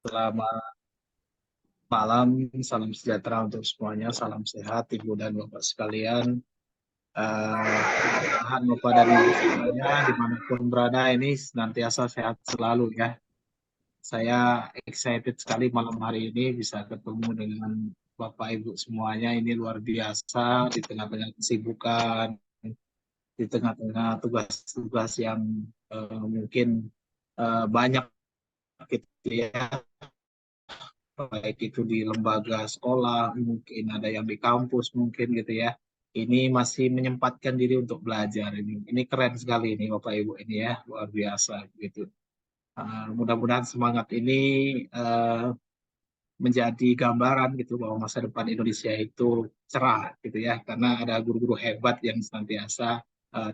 Selamat malam, salam sejahtera untuk semuanya, salam sehat Ibu dan Bapak sekalian. Mudah-mudahan Bapak dan Ibu semuanya dimanapun berada ini senantiasa sehat selalu ya. Saya excited sekali malam hari ini bisa ketemu dengan Bapak Ibu semuanya. Ini luar biasa di tengah-tengah kesibukan, di tengah-tengah tugas-tugas yang mungkin banyak gitu ya, baik itu di lembaga sekolah, mungkin ada yang di kampus mungkin gitu ya. Ini masih menyempatkan diri untuk belajar ini. Ini keren sekali ini Bapak Ibu ini ya, luar biasa gitu. Mudah-mudahan semangat ini uh, menjadi gambaran gitu bahwa masa depan Indonesia itu cerah gitu ya, karena ada guru-guru hebat yang senantiasa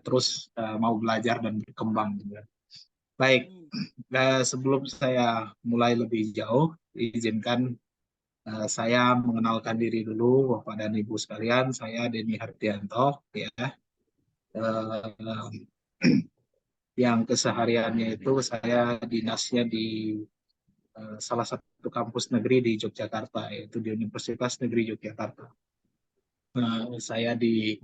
terus mau belajar dan berkembang gitu. Baik, sebelum saya mulai lebih jauh, izinkan saya mengenalkan diri dulu, Bapak dan Ibu sekalian. Saya Denny Hardianto, ya, eh, yang kesehariannya itu saya dinasnya di salah satu kampus negeri di Yogyakarta, yaitu di Universitas Negeri Yogyakarta. Saya eh,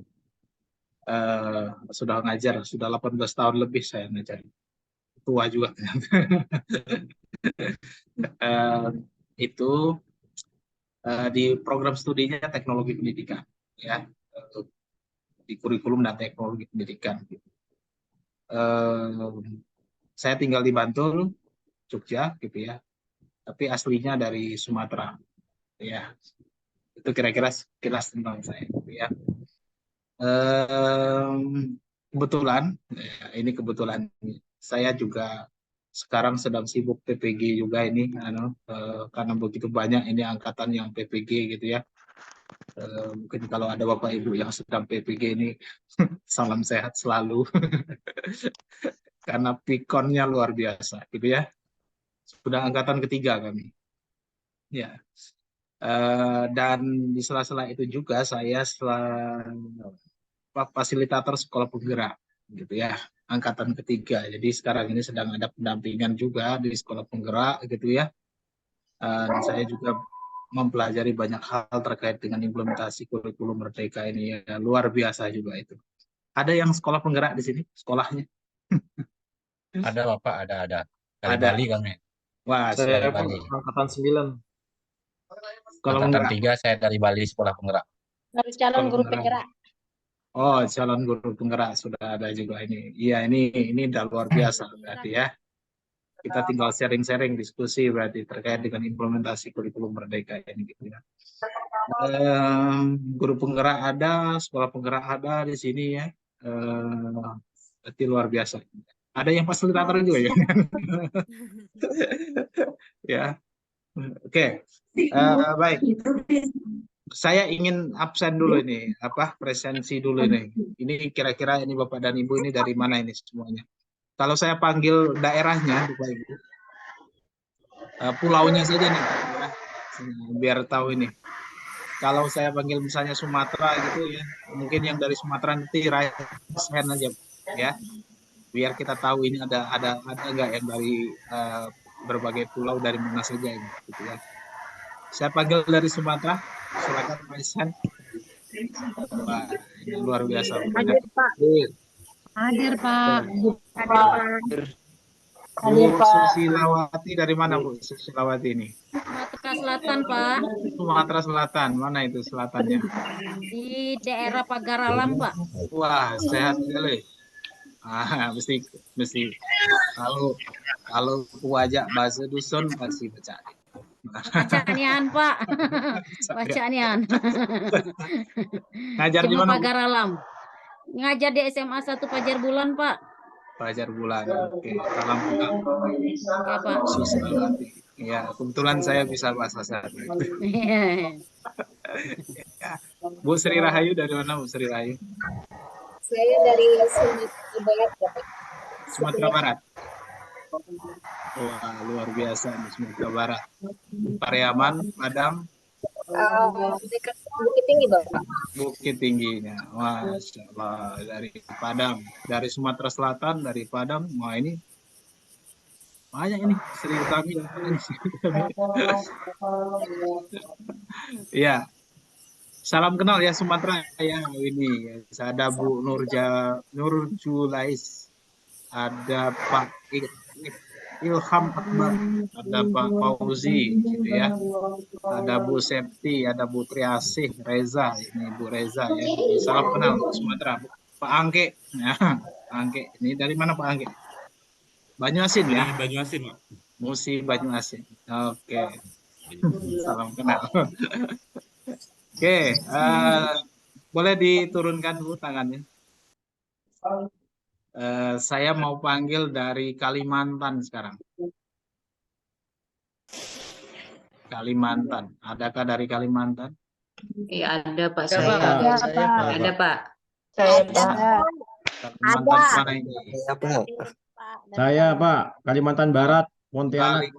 sudah ngajar, sudah 18 tahun lebih saya ngajar. Tua juga. Eh, itu di program studinya teknologi pendidikan, ya, di kurikulum dan teknologi pendidikan. Eh, saya tinggal di Bantul, Jogja, gitu ya. Tapi aslinya dari Sumatera, ya. Itu kira-kira sekilas tentang saya, gitu ya. Kebetulan, ya, ini kebetulan saya juga sekarang sedang sibuk PPG juga ini, karena begitu banyak ini angkatan yang PPG gitu ya. Mungkin kalau ada Bapak Ibu yang sedang PPG ini, salam sehat selalu, karena pikonnya luar biasa, gitu ya. Sudah angkatan ketiga kami. Ya, dan di sela-sela itu juga saya fasilitator sekolah penggerak, gitu ya, angkatan ketiga. Jadi sekarang ini sedang ada pendampingan juga di sekolah penggerak, gitu ya. Dan saya juga mempelajari banyak hal terkait dengan implementasi kurikulum Merdeka ini ya, luar biasa juga itu. Ada yang sekolah penggerak di sini, sekolahnya? Ada Bapak, ada. Dari Ada. Bali kami. Wah, Dari Saya pun Bali. angkatan 9. sekolah Angkatan penggerak. 3 saya dari Bali Sekolah Penggerak. Harus calon Sekolah guru penggerak. penggerak. Oh, calon guru penggerak sudah ada juga ini. Iya, ini udah luar biasa berarti ya. Kita tinggal sharing-sharing diskusi berarti terkait dengan implementasi kurikulum Merdeka ini gitu ya. Guru penggerak ada, sekolah penggerak ada di sini ya. Berarti luar biasa. Ada yang fasilitator juga ya. Ya, oke. Baik. Saya ingin absen dulu ini, presensi dulu ini. Ini kira-kira ini Bapak dan Ibu ini dari mana ini semuanya? Kalau saya panggil daerahnya, Bapak Ibu, pulaunya saja nih, ya, biar tahu ini. Kalau saya panggil misalnya Sumatera gitu ya, mungkin yang dari Sumatera nanti raise hand aja, ya, biar kita tahu ini ada nggak yang dari berbagai pulau dari mana saja ini, gitu ya. Saya panggil dari Sumatera, silakan raise hand. Wah, ini luar biasa. Hadir Pak. Hadir Pak. Hadir Pak. Bu Susilawati dari mana Bu Susilawati ini? Sumatera Selatan Pak. Sumatera Selatan, mana itu selatannya? Di daerah Pagaralam Pak. Wah, sehat sekali. Mesti kalau wajah bahasa dusun pasti baca. Bacanian Pak. Bacanian. Ngajar di Cuma mana Bu? Pagaralam. Ngajar di SMA 1 Pajar Bulan Pak. Pajar Bulan. Oke, salam kenal. Ya Pak. Susilawati. Ya, kebetulan saya bisa bahasa satu. Ya. Bu Sri Rahayu dari mana Bu Sri Rahayu? Saya dari Sumatera Barat, Bapak. Sumatera Barat. Wah, luar biasa di Sumatera Barat. Pariaman, Padang, Dekat Bukit Tinggi, Bapak. Bukit Tingginya. Masya Allah, dari Padang, dari Sumatera Selatan, dari Padang. Wah, ini Banyak ini Sri Utami. Iya, salam kenal ya Sumatera ya ini. Ada Bu Nurjulais, ada Pak Ilham Akbar, ada Pak Fauzi gitu ya. Ada Bu Septi, ada Bu Triasih, Reza, ini Bu Reza ya. Salam kenal Bu Sumatera. Pak Angke, ya, Angke. Ini dari mana Pak Angke? Banyuasin ya. Dari Banyuasin, Pak. Musi Banyuasin. Oke. Salam kenal. Oke, boleh diturunkan dulu tangannya. Saya mau panggil dari Kalimantan sekarang. Kalimantan. Adakah dari Kalimantan? Iya ada Pak Ya, saya. Pak. Ada Pak. Kalimantan mana ini? Saya Pak, Kalimantan Barat, Pontianak.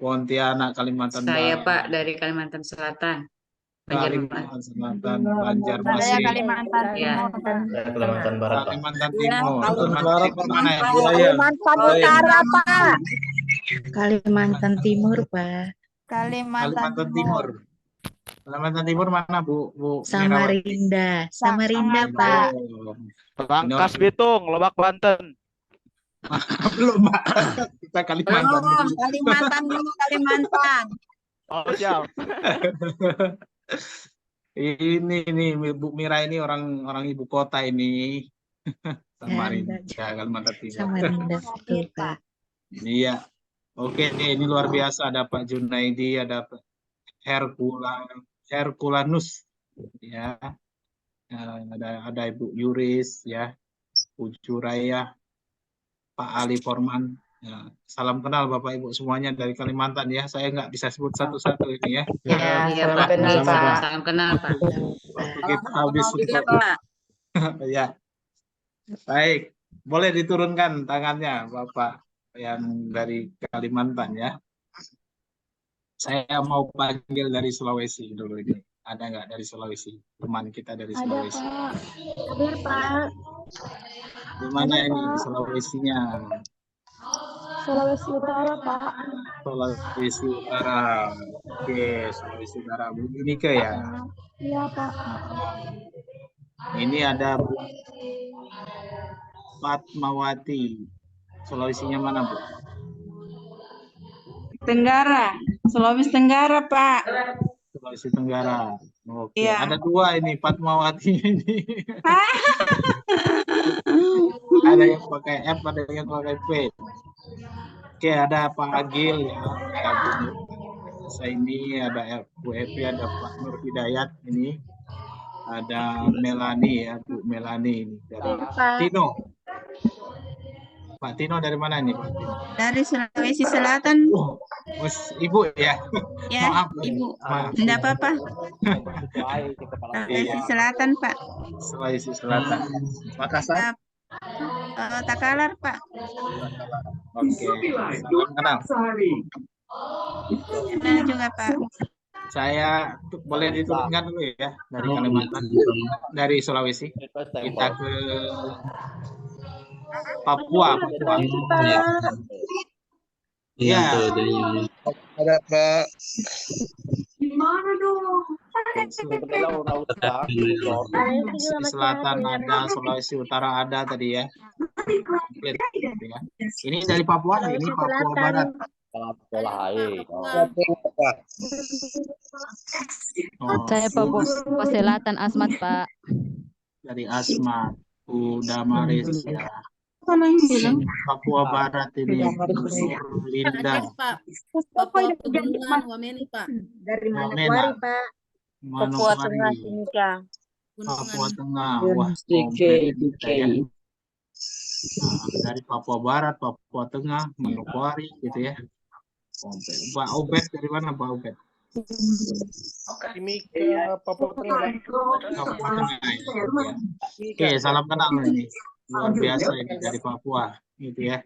Pontianak, Kalimantan Saya Barat. Pak dari Kalimantan Selatan. Banjarmasin. Kalimantan Selatan, Banjarmasin. Saya Kalimantan Ya. Timur. Kalimantan Barat, Pak. Kalimantan Timur. Kalimantan Timur mana ya? Kalimantan Utara, Pak. Kalimantan Timur, Pak. Kalimantan Timur. Kalimantan Timur mana Bu? Bu Samarinda. Samarinda, Pak. Rangkas Bitung, Lebak Banten. Belum, Pak. Kita Kalimantan. Kalimantan dulu, Kalimantan. Oh, siap. Ini Bu Mira ini orang ibu kota ini. Samarinda, Kalimantan Timur. Samarinda, betul, Pak. Iya. Oke, ini luar biasa. Ada Pak Junaidi, ada Pak Herculanus, ya. Ada Ibu Yuris, ya. Bu Juraya, Pak Ali Forman. Ya, salam kenal Bapak Ibu semuanya dari Kalimantan ya. Saya nggak bisa sebut satu-satu ini ya. Iya Pak. Salam kenal Pak. Waktu kita habis Iya untuk Pak. ya. Baik, boleh diturunkan tangannya Bapak yang dari Kalimantan ya. Saya mau panggil dari Sulawesi dulu ini. Ada nggak dari Sulawesi? Teman kita dari Sulawesi. Ada, Pak. Di mana ini Sulawesinya? Sulawesi Utara, Pak. Sulawesi Utara. Oke, Sulawesi Utara. Bu Nike ya. Iya, Pak. Ini ada Bu Fatmawati. Sulawesinya mana, Bu? Tenggara. Sulawesi Tenggara, Pak. Sulawesi Tenggara. Oke, Iya. ada dua ini Fatmawati ini. Ada yang pakai F, ada yang pakai P. Oke, ada Pak Agil ya. Ada Bu Saini, ada Bu Evi, ada Pak Nur Hidayat ini. Ada Melani ya, Bu Melani ini dari Tino. Pak Tino dari mana ini, Pak Tino? Dari Sulawesi Selatan. Ibu ya. Ya, Maaf, Ibu. Maaf. Tidak apa-apa. Iya. Sulawesi Selatan, Pak. Sulawesi Selatan. Makassar. Takalar, Pak. Oke. Salam kenal. Kenal juga, Pak. Saya boleh diturunkan dulu ya dari Kalimantan, dari Sulawesi. Kita ke Papua. Iya. Ada Pak. Sulawesi Selatan ada, Sulawesi Utara ada tadi ya. Ini dari Papua, ini Papua Barat. Saya Papua Selatan, Asmat, Pak. Dari Asmat, udah Maris ya. Papua Barat ini Linda. Papua Pegunungan, Wameni, Pak. Dari Manokwari, Pak. Papua Tengah. Papua Tengah. Wah, komplit kita ya. Dari Papua Barat, Papua Tengah, Manokwari gitu ya. Komplit. Pak Obed dari mana Pak Obed? Ini ke Papua Tengah. Papua Tengah ya. Oke, salam kenal ini. Luar biasa ini dari Papua gitu ya.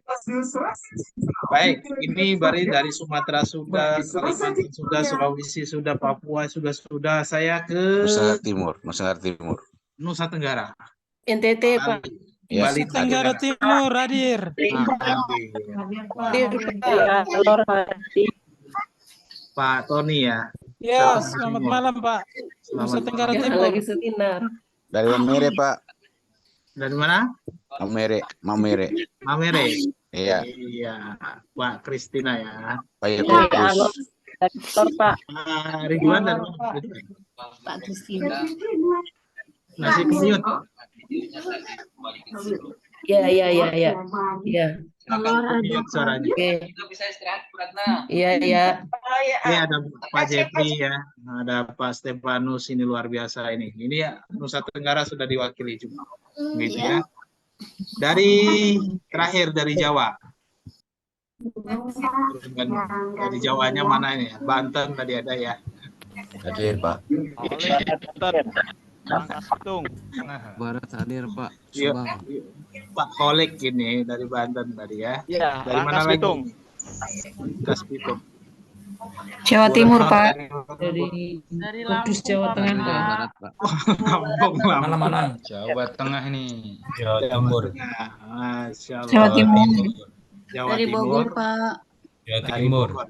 Baik, ini dari Sumatera sudah, Kalimantan sudah, Sulawesi sudah, Papua sudah. Saya ke Nusa Tenggara Timur. Nusa Tenggara. NTT, Pak. Ya, Bali Tenggara Timur hadir. Pak Tony ya. Ya, Selamat selamat malam. malam Pak. Selamat Nusa Tenggara malam. Timur. dari Mamere Pak. Dari mana? Mamere, Mamere. Mamere. Iya, Iya, Pak Kristina ya. Pak Yakubus. Ridwan dan Pak Kristina. nasi kenyut. Ya. Kenyut suaranya. Iya. Ini ada Pak Jeffrey ya, ada Pak Stefanus, ini luar biasa ini. Ini ya Nusa Tenggara sudah diwakili juga, gitu ya. Dari terakhir dari Jawa. Dari Jawanya mana ini ya? Banten tadi ada ya. Hadir Pak. Rangkas Bitung. Barat hadir Pak. Iya, Subang. Pak Kolek ini dari Banten tadi ya. Iya, Dari mana Rangkas lagi? Bitung. Rangkas Bitung. Jawa Timur, Pak. Dari Kudus, Jawa Tengah, Pak. Barat Pak. Malang. Jawa Tengah nih. Jawa Timur. Masya Allah. Jawa Timur. Jawa Dari Timur. Bogor, Pak. Dari Bogor.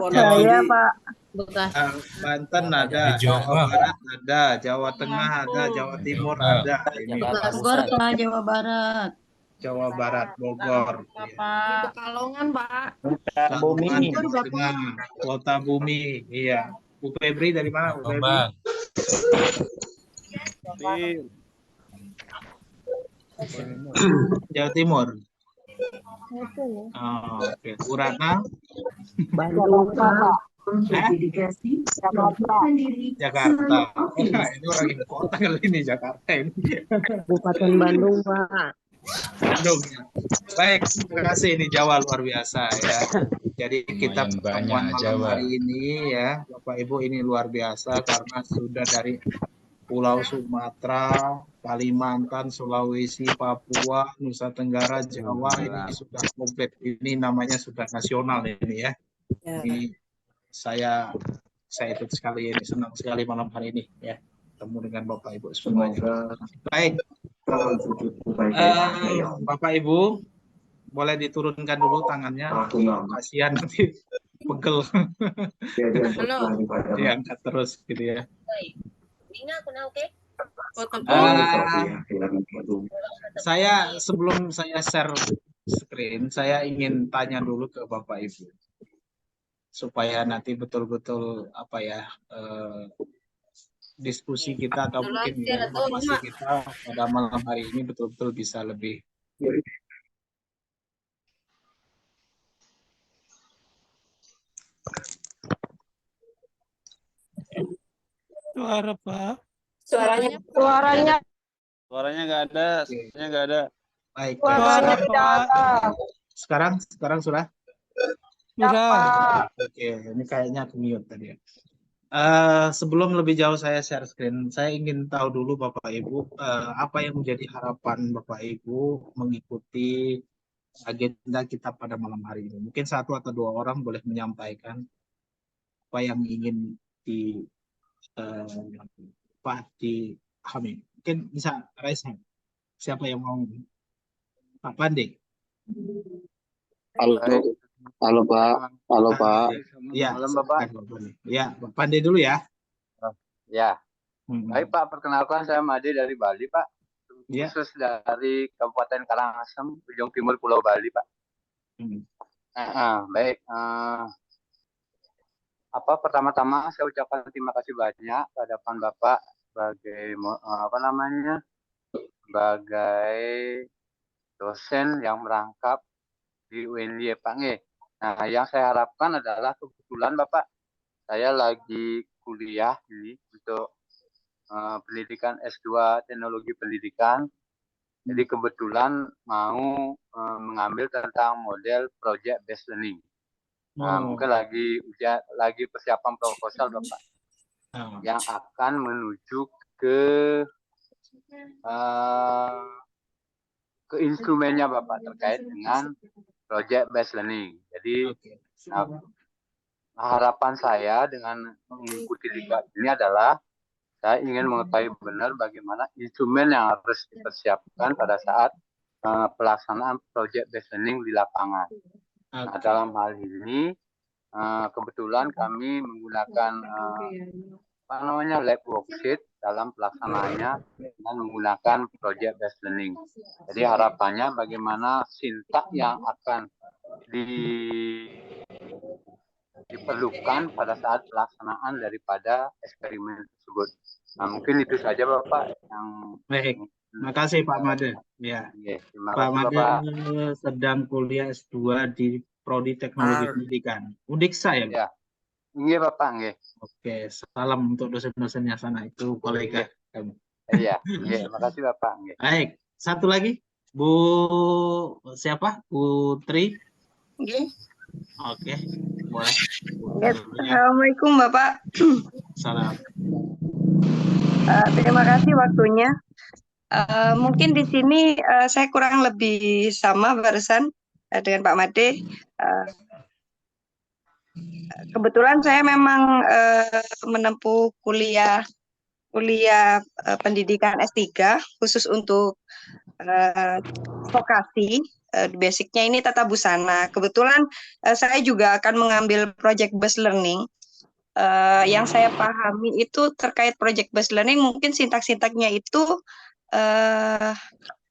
Surabaya, Pak. Bekasi. Banten ada, Jawa Barat ada, Jawa Tengah ada, Jawa Timur ada. Ini Bogor, Pak. Jawa Barat. Jawa Barat, Bogor. Pak. Pekalongan, Pak. Bumi. Tengah, Kota Bumi. Iya. Bu Febri dari mana? Bu Febri? Jawa Timur. Oh, oke. Bu Ratna? Bandung, Pak. Jakarta. Nah, ini orang ibu kota kali ini Jakarta ini. Kabupaten Bandung, Pak. Bandung. Baik, terima kasih ini Jawa luar biasa ya. Jadi kita pertemuan malam hari ini ya, Bapak Ibu ini luar biasa karena sudah dari Pulau Sumatera, Kalimantan, Sulawesi, Papua, Nusa Tenggara, Jawa ini sudah komplit. Ini namanya sudah nasional ini ya. Ini saya ikut sekali ini, senang sekali malam hari ini ya ketemu dengan Bapak Ibu semuanya. Baik, Bapak Ibu boleh diturunkan dulu tangannya, kasihan nanti pegel. Diangkat terus gitu ya. Saya sebelum saya share screen, saya ingin tanya dulu ke Bapak Ibu supaya nanti betul-betul apa ya diskusi kita atau mungkin ya, informasi kita pada malam hari ini betul-betul bisa lebih Suara Pak. Suaranya nggak ada. Suaranya nggak ada. baik. Suara Pak. Sekarang sudah. Sudah. Oke, ini kayaknya mute tadi ya. Sebelum lebih jauh saya share screen, saya ingin tahu dulu Bapak Ibu apa yang menjadi harapan Bapak Ibu mengikuti agenda kita pada malam hari ini. Mungkin satu atau dua orang boleh menyampaikan apa yang ingin dipahami. Mungkin bisa raise hand. Siapa yang mau? Pak Pande. Halo Pak. Ya, Malam Bapak. Ya, Pak Pande dulu ya. Ya. Baik Pak, perkenalkan saya Made dari Bali Pak. Ya. Khusus dari Kabupaten Karangasem, ujung timur Pulau Bali Pak. Baik. Pertama-tama saya ucapkan terima kasih banyak ke hadapan Bapak sebagai sebagai dosen yang merangkap di UNY Pange. Nah, yang saya harapkan adalah kebetulan Bapak, saya lagi kuliah ini untuk pendidikan S2 Teknologi Pendidikan. Jadi kebetulan mau mengambil tentang model project based learning. Nah, mungkin lagi persiapan proposal Bapak yang akan menuju ke instrumennya Bapak terkait dengan project based learning. Jadi harapan saya dengan mengikuti liga ini adalah Saya ingin mengetahui benar bagaimana instrumen yang harus dipersiapkan pada saat pelaksanaan project based learning di lapangan. Nah, dalam hal ini kebetulan kami menggunakan lab worksheet dalam pelaksanaannya dengan menggunakan project based learning. Jadi harapannya bagaimana sintak yang akan diperlukan pada saat pelaksanaan daripada eksperimen tersebut. Nah, mungkin itu saja Bapak yang Baik, terima kasih Pak Made. Ya, terima Pak kasih Made Bapak. sedang kuliah S2 di Prodi Teknologi Pendidikan. Undiksa ya, Pak? Ya. Iya Bapak, nggih. Oke, salam untuk dosen-dosennya sana, itu kolega kami. Iya, terima kasih Bapak. Nggih. Baik, satu lagi, Bu siapa? Putri. Oke, boleh. Assalamualaikum Bapak. Salam. Terima kasih waktunya. Mungkin di sini saya kurang lebih sama barusan dengan Pak Made. Kebetulan saya memang menempuh kuliah pendidikan S3 khusus untuk vokasi. Basicnya ini tata busana. Kebetulan saya juga akan mengambil project based learning. Yang saya pahami itu terkait project based learning, mungkin sintak-sintaknya itu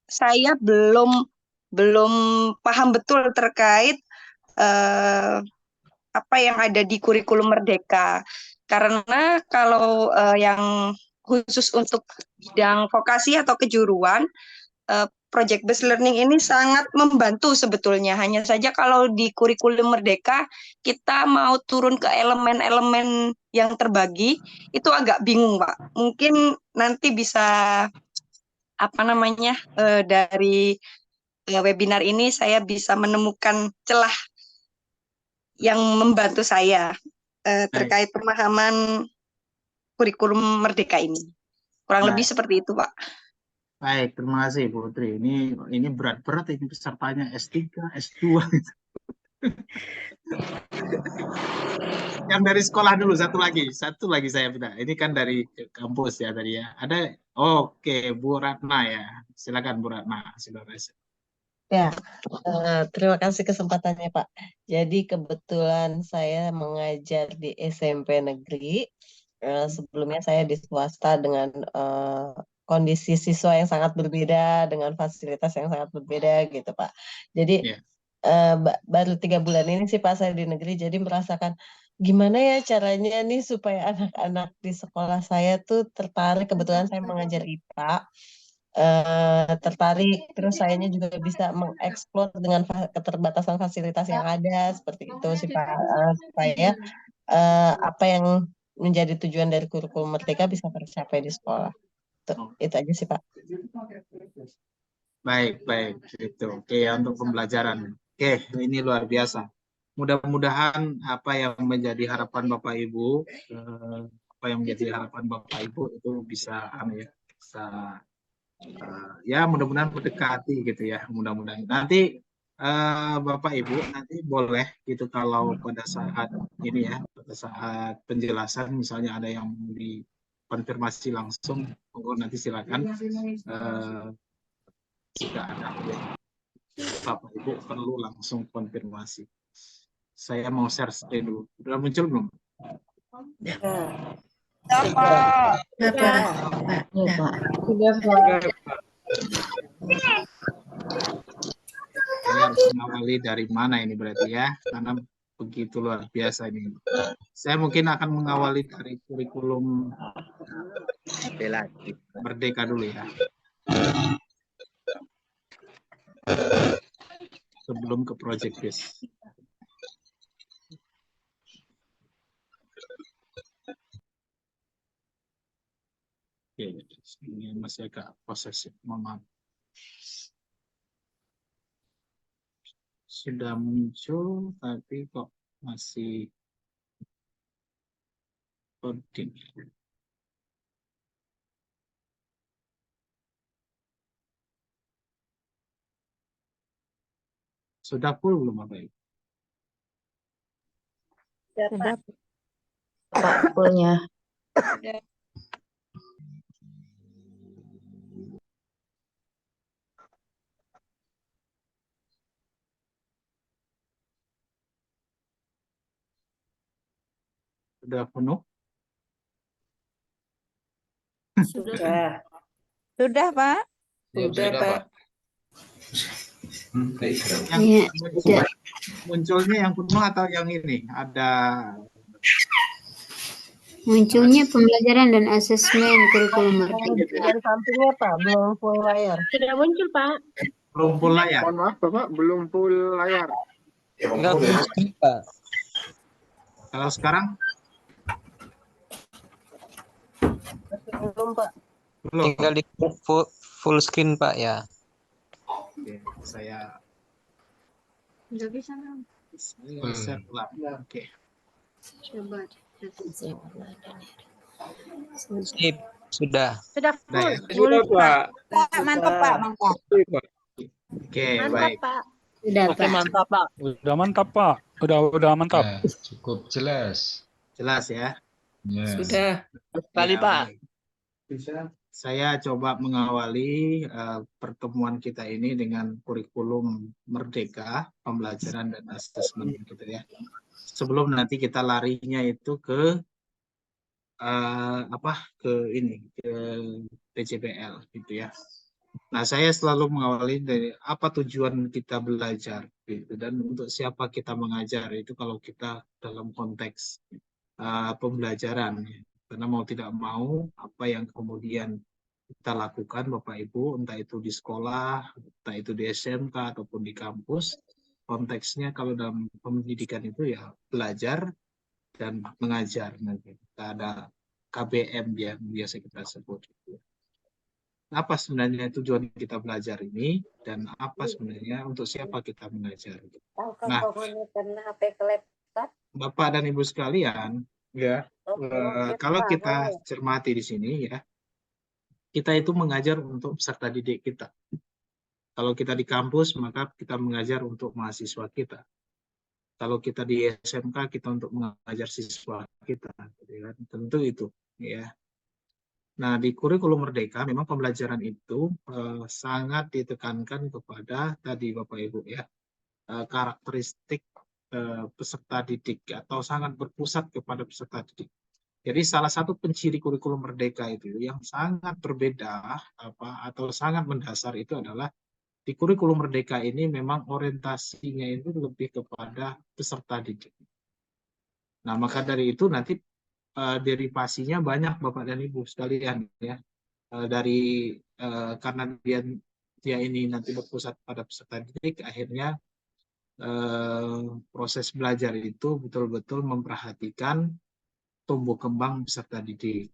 saya belum paham betul terkait apa yang ada di kurikulum Merdeka. Karena kalau yang khusus untuk bidang vokasi atau kejuruan, project based learning ini sangat membantu sebetulnya. Hanya saja kalau di kurikulum Merdeka kita mau turun ke elemen-elemen yang terbagi itu agak bingung, Pak. Mungkin nanti bisa dari webinar ini saya bisa menemukan celah yang membantu saya terkait pemahaman kurikulum Merdeka ini. Kurang lebih seperti itu, Pak. Baik, terima kasih Putri. Ini berat-berat ini pesertanya S3, S2. Yang dari sekolah dulu, satu lagi saya minta. Ini kan dari kampus ya tadi ya. Ada, oke, Bu Ratna ya. Silakan Bu Ratna, saudara. Ya, terima kasih kesempatannya Pak. Jadi kebetulan saya mengajar di SMP negeri. Sebelumnya saya di swasta dengan kondisi siswa yang sangat berbeda, dengan fasilitas yang sangat berbeda gitu Pak. Jadi baru 3 bulan ini sih Pak saya di negeri, jadi merasakan gimana ya caranya nih supaya anak-anak di sekolah saya tuh tertarik. Kebetulan saya mengajar IPA. Tertarik, terus sayanya juga bisa mengeksplor dengan keterbatasan fasilitas yang ada seperti itu sih Pak, supaya apa yang menjadi tujuan dari kurikulum Merdeka bisa tercapai di sekolah. Itu aja sih Pak. Baik, itu. Oke, untuk pembelajaran. Oke, ini luar biasa. Mudah-mudahan apa yang menjadi harapan Bapak Ibu, itu bisa ya mudah-mudahan mendekati gitu ya, mudah-mudahan nanti Bapak Ibu nanti boleh gitu kalau pada saat ini ya, pada saat penjelasan misalnya ada yang mau dikonfirmasi langsung, nanti silakan. Jika ada Bapak Ibu perlu langsung konfirmasi. Saya mau share screen dulu. Sudah muncul belum? Saya harus mengawali dari mana ini berarti ya, karena begitu luar biasa ini. Saya mungkin akan mengawali dari kurikulum Merdeka dulu ya. Sebelum ke project base. Oke, ini masih agak posesif, mohon maaf. Sudah muncul, tapi kok masih loading. Sudah full belum Bapak Ibu? Sudah, Pak. Pak, fullnya. Udah penuh? Sudah. Sudah, Pak. Sudah, Pak. Yang Iya, munculnya yang penuh atau yang ini? Ada munculnya pembelajaran dan asesmen kurikulum merdeka. Dari sampingnya Pak, belum full layar. Sudah muncul, Pak. belum full layar. Mohon maaf, Bapak, belum full layar. Enggak full screen, Pak. Kalau sekarang Belum Pak. belum. Tinggal di full screen, Pak, ya. Oke, saya Nggak bisa, Bang. share ulang. Oke. Coba. Sip, sudah. Sudah Udah ya? full. Sudah, Pak. Pak, mantap, Pak. Mantap. Oke, Mantap, baik. Pak. Sudah, Oke, Pak. mantap, Pak. Udah mantap, Pak. Udah mantap. Cukup jelas. Jelas ya? Ya. Sudah. Sekali, Ya, Pak. baik. Saya coba mengawali pertemuan kita ini dengan kurikulum merdeka, pembelajaran dan asesmen gitu ya. Sebelum nanti kita larinya itu ke ke PJBL gitu ya. Nah, saya selalu mengawali dari apa tujuan kita belajar gitu, dan untuk siapa kita mengajar itu kalau kita dalam konteks pembelajaran. Karena mau tidak mau apa yang kemudian kita lakukan Bapak Ibu, entah itu di sekolah, entah itu di SMK ataupun di kampus, konteksnya kalau dalam pendidikan itu ya belajar dan mengajar. Nanti kita ada KBM yang biasa kita sebut. Apa sebenarnya tujuan kita belajar ini dan apa sebenarnya untuk siapa kita mengajar. Nah, Bapak dan Ibu sekalian, ya, kalau kita cermati di sini ya, kita itu mengajar untuk peserta didik kita. Kalau kita di kampus, maka kita mengajar untuk mahasiswa kita. Kalau kita di SMK, kita untuk mengajar siswa kita. Tentu itu. Ya. Nah, di kurikulum merdeka, memang pembelajaran itu sangat ditekankan kepada tadi Bapak Ibu ya, karakteristik peserta didik atau sangat berpusat kepada peserta didik. Jadi salah satu penciri kurikulum merdeka itu yang sangat berbeda atau sangat mendasar itu adalah di kurikulum merdeka ini memang orientasinya itu lebih kepada peserta didik. Nah, maka dari itu nanti derivasinya banyak Bapak dan Ibu sekalian ya. Karena dia ini nanti berpusat pada peserta didik, akhirnya proses belajar itu betul-betul memperhatikan tumbuh kembang peserta didik.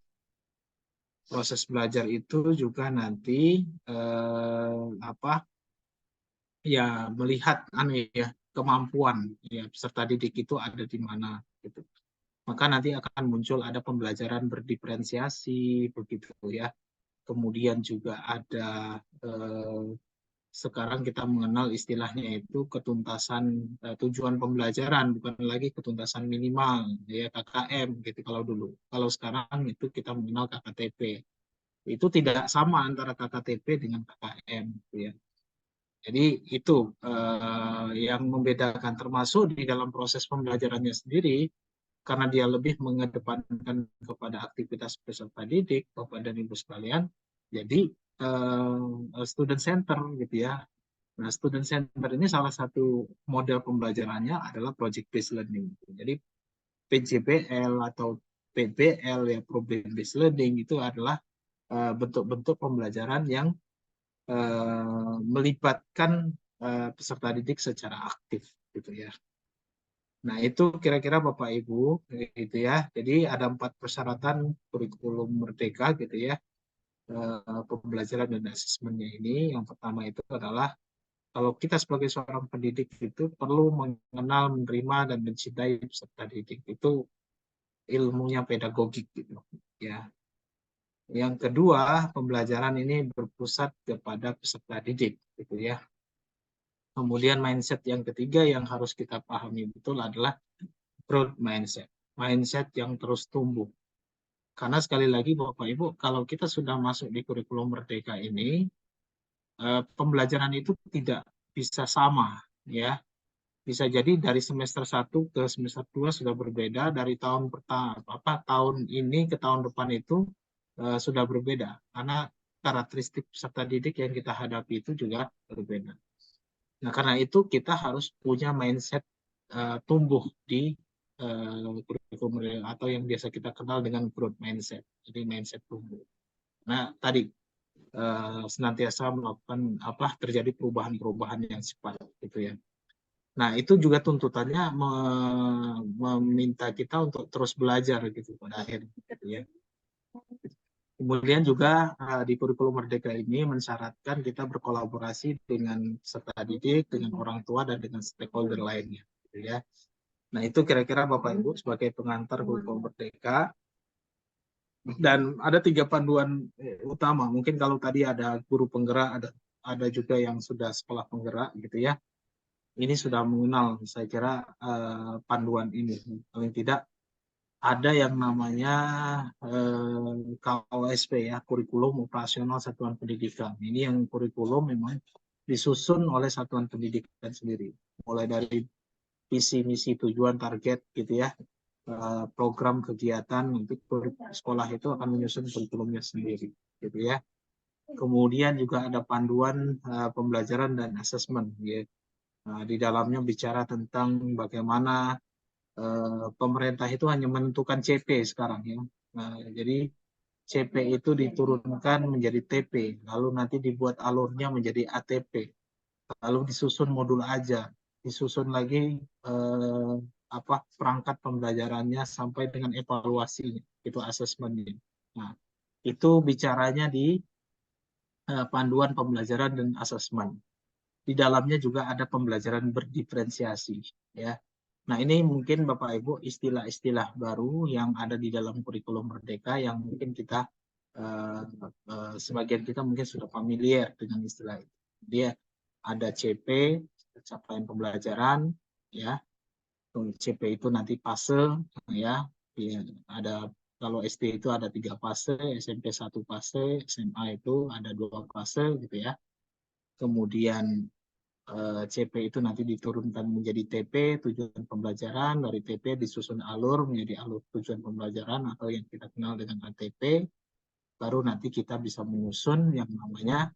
Proses belajar itu juga nanti melihat kemampuan ya peserta didik itu ada di mana gitu. Maka nanti akan muncul ada pembelajaran berdiferensiasi begitu ya. Kemudian juga ada sekarang kita mengenal istilahnya itu ketuntasan tujuan pembelajaran, bukan lagi ketuntasan minimal ya, KKM gitu kalau dulu. Kalau sekarang itu kita mengenal KKTP. Itu tidak sama antara KKTP dengan KKM gitu ya. Jadi itu yang membedakan, termasuk di dalam proses pembelajarannya sendiri, karena dia lebih mengedepankan kepada aktivitas peserta didik, Bapak dan Ibu sekalian. Jadi student center gitu ya. Nah, student center ini salah satu model pembelajarannya adalah project based learning. Jadi PJBL atau PBL ya, problem based learning itu adalah bentuk-bentuk pembelajaran yang melibatkan peserta didik secara aktif gitu ya. Nah, itu kira-kira Bapak Ibu gitu ya. Jadi ada 4 persyaratan kurikulum merdeka gitu ya. Pembelajaran dan asesmennya ini. Yang pertama itu adalah kalau kita sebagai seorang pendidik itu perlu mengenal, menerima dan mencintai peserta didik. Itu ilmunya pedagogik gitu ya. Yang kedua, pembelajaran ini berpusat kepada peserta didik gitu ya. Kemudian mindset yang ketiga yang harus kita pahami betul adalah growth mindset. Mindset yang terus tumbuh. Karena sekali lagi Bapak Ibu, kalau kita sudah masuk di kurikulum merdeka ini, pembelajaran itu tidak bisa sama ya. bisa jadi dari semester 1 ke semester 2 sudah berbeda, dari tahun tahun ini ke tahun depan itu sudah berbeda karena karakteristik peserta didik yang kita hadapi itu juga berbeda. Nah, karena itu kita harus punya mindset tumbuh di kurikulum atau yang biasa kita kenal dengan growth mindset. Jadi mindset tumbuh. Nah, tadi senantiasa melakukan terjadi perubahan-perubahan yang cepat gitu ya. Nah, itu juga tuntutannya meminta kita untuk terus belajar gitu pada akhirnya gitu ya. Kemudian juga di kurikulum Merdeka ini mensyaratkan kita berkolaborasi dengan peserta didik, dengan orang tua dan dengan stakeholder lainnya gitu ya. Nah, itu kira-kira Bapak Ibu sebagai pengantar kurikulum Merdeka. Dan ada 3 panduan utama. Mungkin kalau tadi ada guru penggerak, ada juga yang sudah sekolah penggerak gitu ya. Ini sudah mengenal, saya kira panduan ini. Paling tidak ada yang namanya KOSP ya, Kurikulum Operasional Satuan Pendidikan. Ini yang kurikulum memang disusun oleh satuan pendidikan sendiri. Mulai dari visi, misi, tujuan, target gitu ya. Program kegiatan untuk sekolah itu akan menyusun kurikulumnya sendiri gitu ya. Kemudian juga ada panduan pembelajaran dan asesmen ya. Di dalamnya bicara tentang bagaimana pemerintah itu hanya menentukan CP sekarang ya. Jadi CP itu diturunkan menjadi TP, lalu nanti dibuat alurnya menjadi ATP, lalu disusun modul aja, disusun lagi perangkat pembelajarannya sampai dengan evaluasinya, itu asesmennya. Nah, itu bicaranya di panduan pembelajaran dan asesmen. Di dalamnya juga ada pembelajaran berdiferensiasi ya. Nah, ini mungkin Bapak Ibu istilah-istilah baru yang ada di dalam kurikulum Merdeka yang mungkin kita sebagian kita mungkin sudah familiar dengan istilah itu. Dia ada CP, capaian pembelajaran ya. CP itu nanti fase ya. Ada kalau SD itu ada 3 fase, SMP 1 fase, SMA itu ada 2 fase gitu ya. Kemudian CP itu nanti diturunkan menjadi TP, tujuan pembelajaran. Dari TP disusun alur menjadi alur tujuan pembelajaran atau yang kita kenal dengan ATP. Baru nanti kita bisa menyusun yang namanya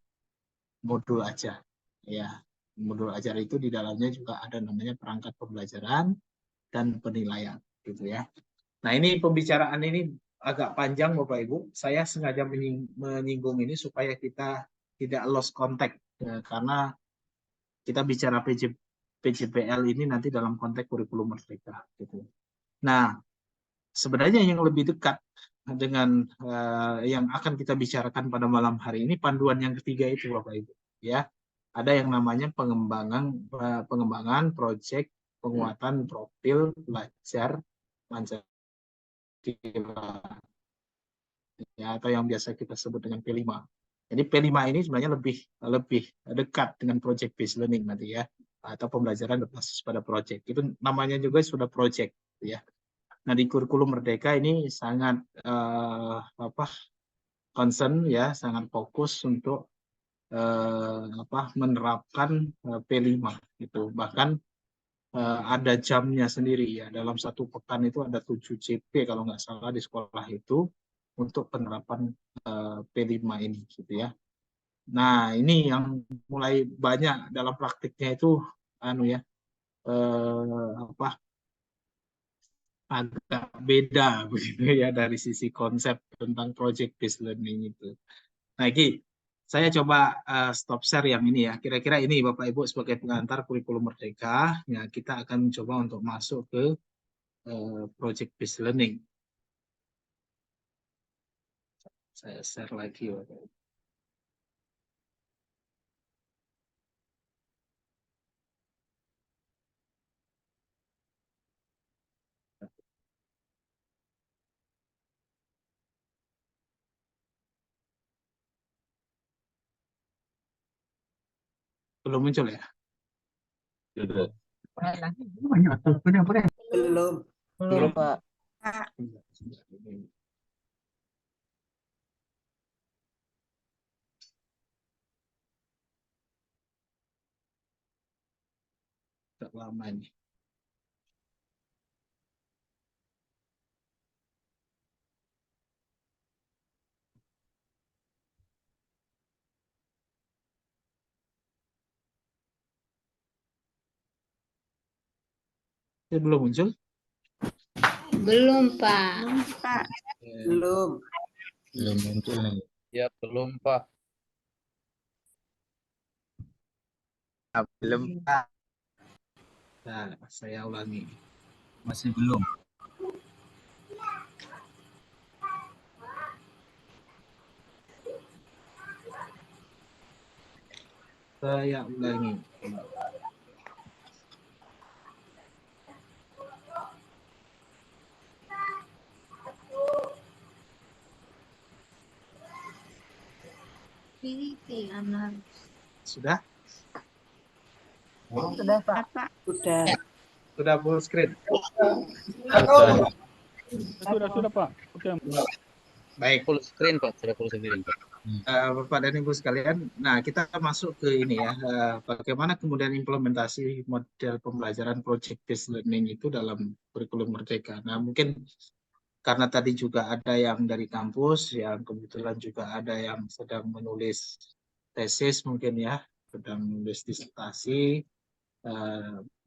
modul ajar. Ya, modul ajar itu di dalamnya juga ada namanya perangkat pembelajaran dan penilaian, gitu ya. Nah, ini pembicaraan ini agak panjang Bapak Ibu. Saya sengaja menyinggung ini supaya kita tidak lost contact ya, karena kita bicara PJPL ini nanti dalam konteks kurikulum Merdeka gitu. Nah, sebenarnya yang lebih dekat dengan yang akan kita bicarakan pada malam hari ini panduan yang ketiga itu Bapak Ibu ya. Ada yang namanya pengembangan proyek penguatan profil pelajar Pancasila ya, atau yang biasa kita sebut dengan P5. Jadi P5 ini sebenarnya lebih dekat dengan project based learning nanti ya, atau pembelajaran berbasis pada project. Itu namanya juga sudah project ya. Nah, di kurikulum Merdeka ini sangat concern ya, sangat fokus untuk menerapkan P5 gitu. Bahkan ada jamnya sendiri ya. Dalam 1 pekan itu ada 7 CP kalau nggak salah di sekolah itu untuk penerapan P5 ini gitu ya. Nah, ini yang mulai banyak dalam praktiknya itu agak beda begitu ya dari sisi konsep tentang project based learning itu. Nah, Ki, saya coba stop share yang ini ya. Kira-kira ini Bapak Ibu sebagai pengantar kurikulum Merdeka, ya kita akan coba untuk masuk ke project based learning. Saya share lagi Bapak Ibu. Belum muncul ya? Belum. Belum, Pak. agak lama ini. Ini belum muncul? Belum, Pak. Pak. Ya. Belum. Belum muncul nih. Ya, belum, Pak. Belum, Pak. Nah, saya ulangi. Masih belum. Saya ulangi. Sudah? Sudah, Pak. Sudah. Sudah full screen? Sudah, Pak. Oke. Baik. Full screen, Pak. Sudah full screen, Pak. Bapak dan Ibu sekalian, nah kita masuk ke ini ya, bagaimana kemudian implementasi model pembelajaran project based learning itu dalam kurikulum Merdeka. Nah mungkin karena tadi juga ada yang dari kampus, yang kebetulan juga ada yang sedang menulis tesis mungkin ya, sedang menulis disertasi,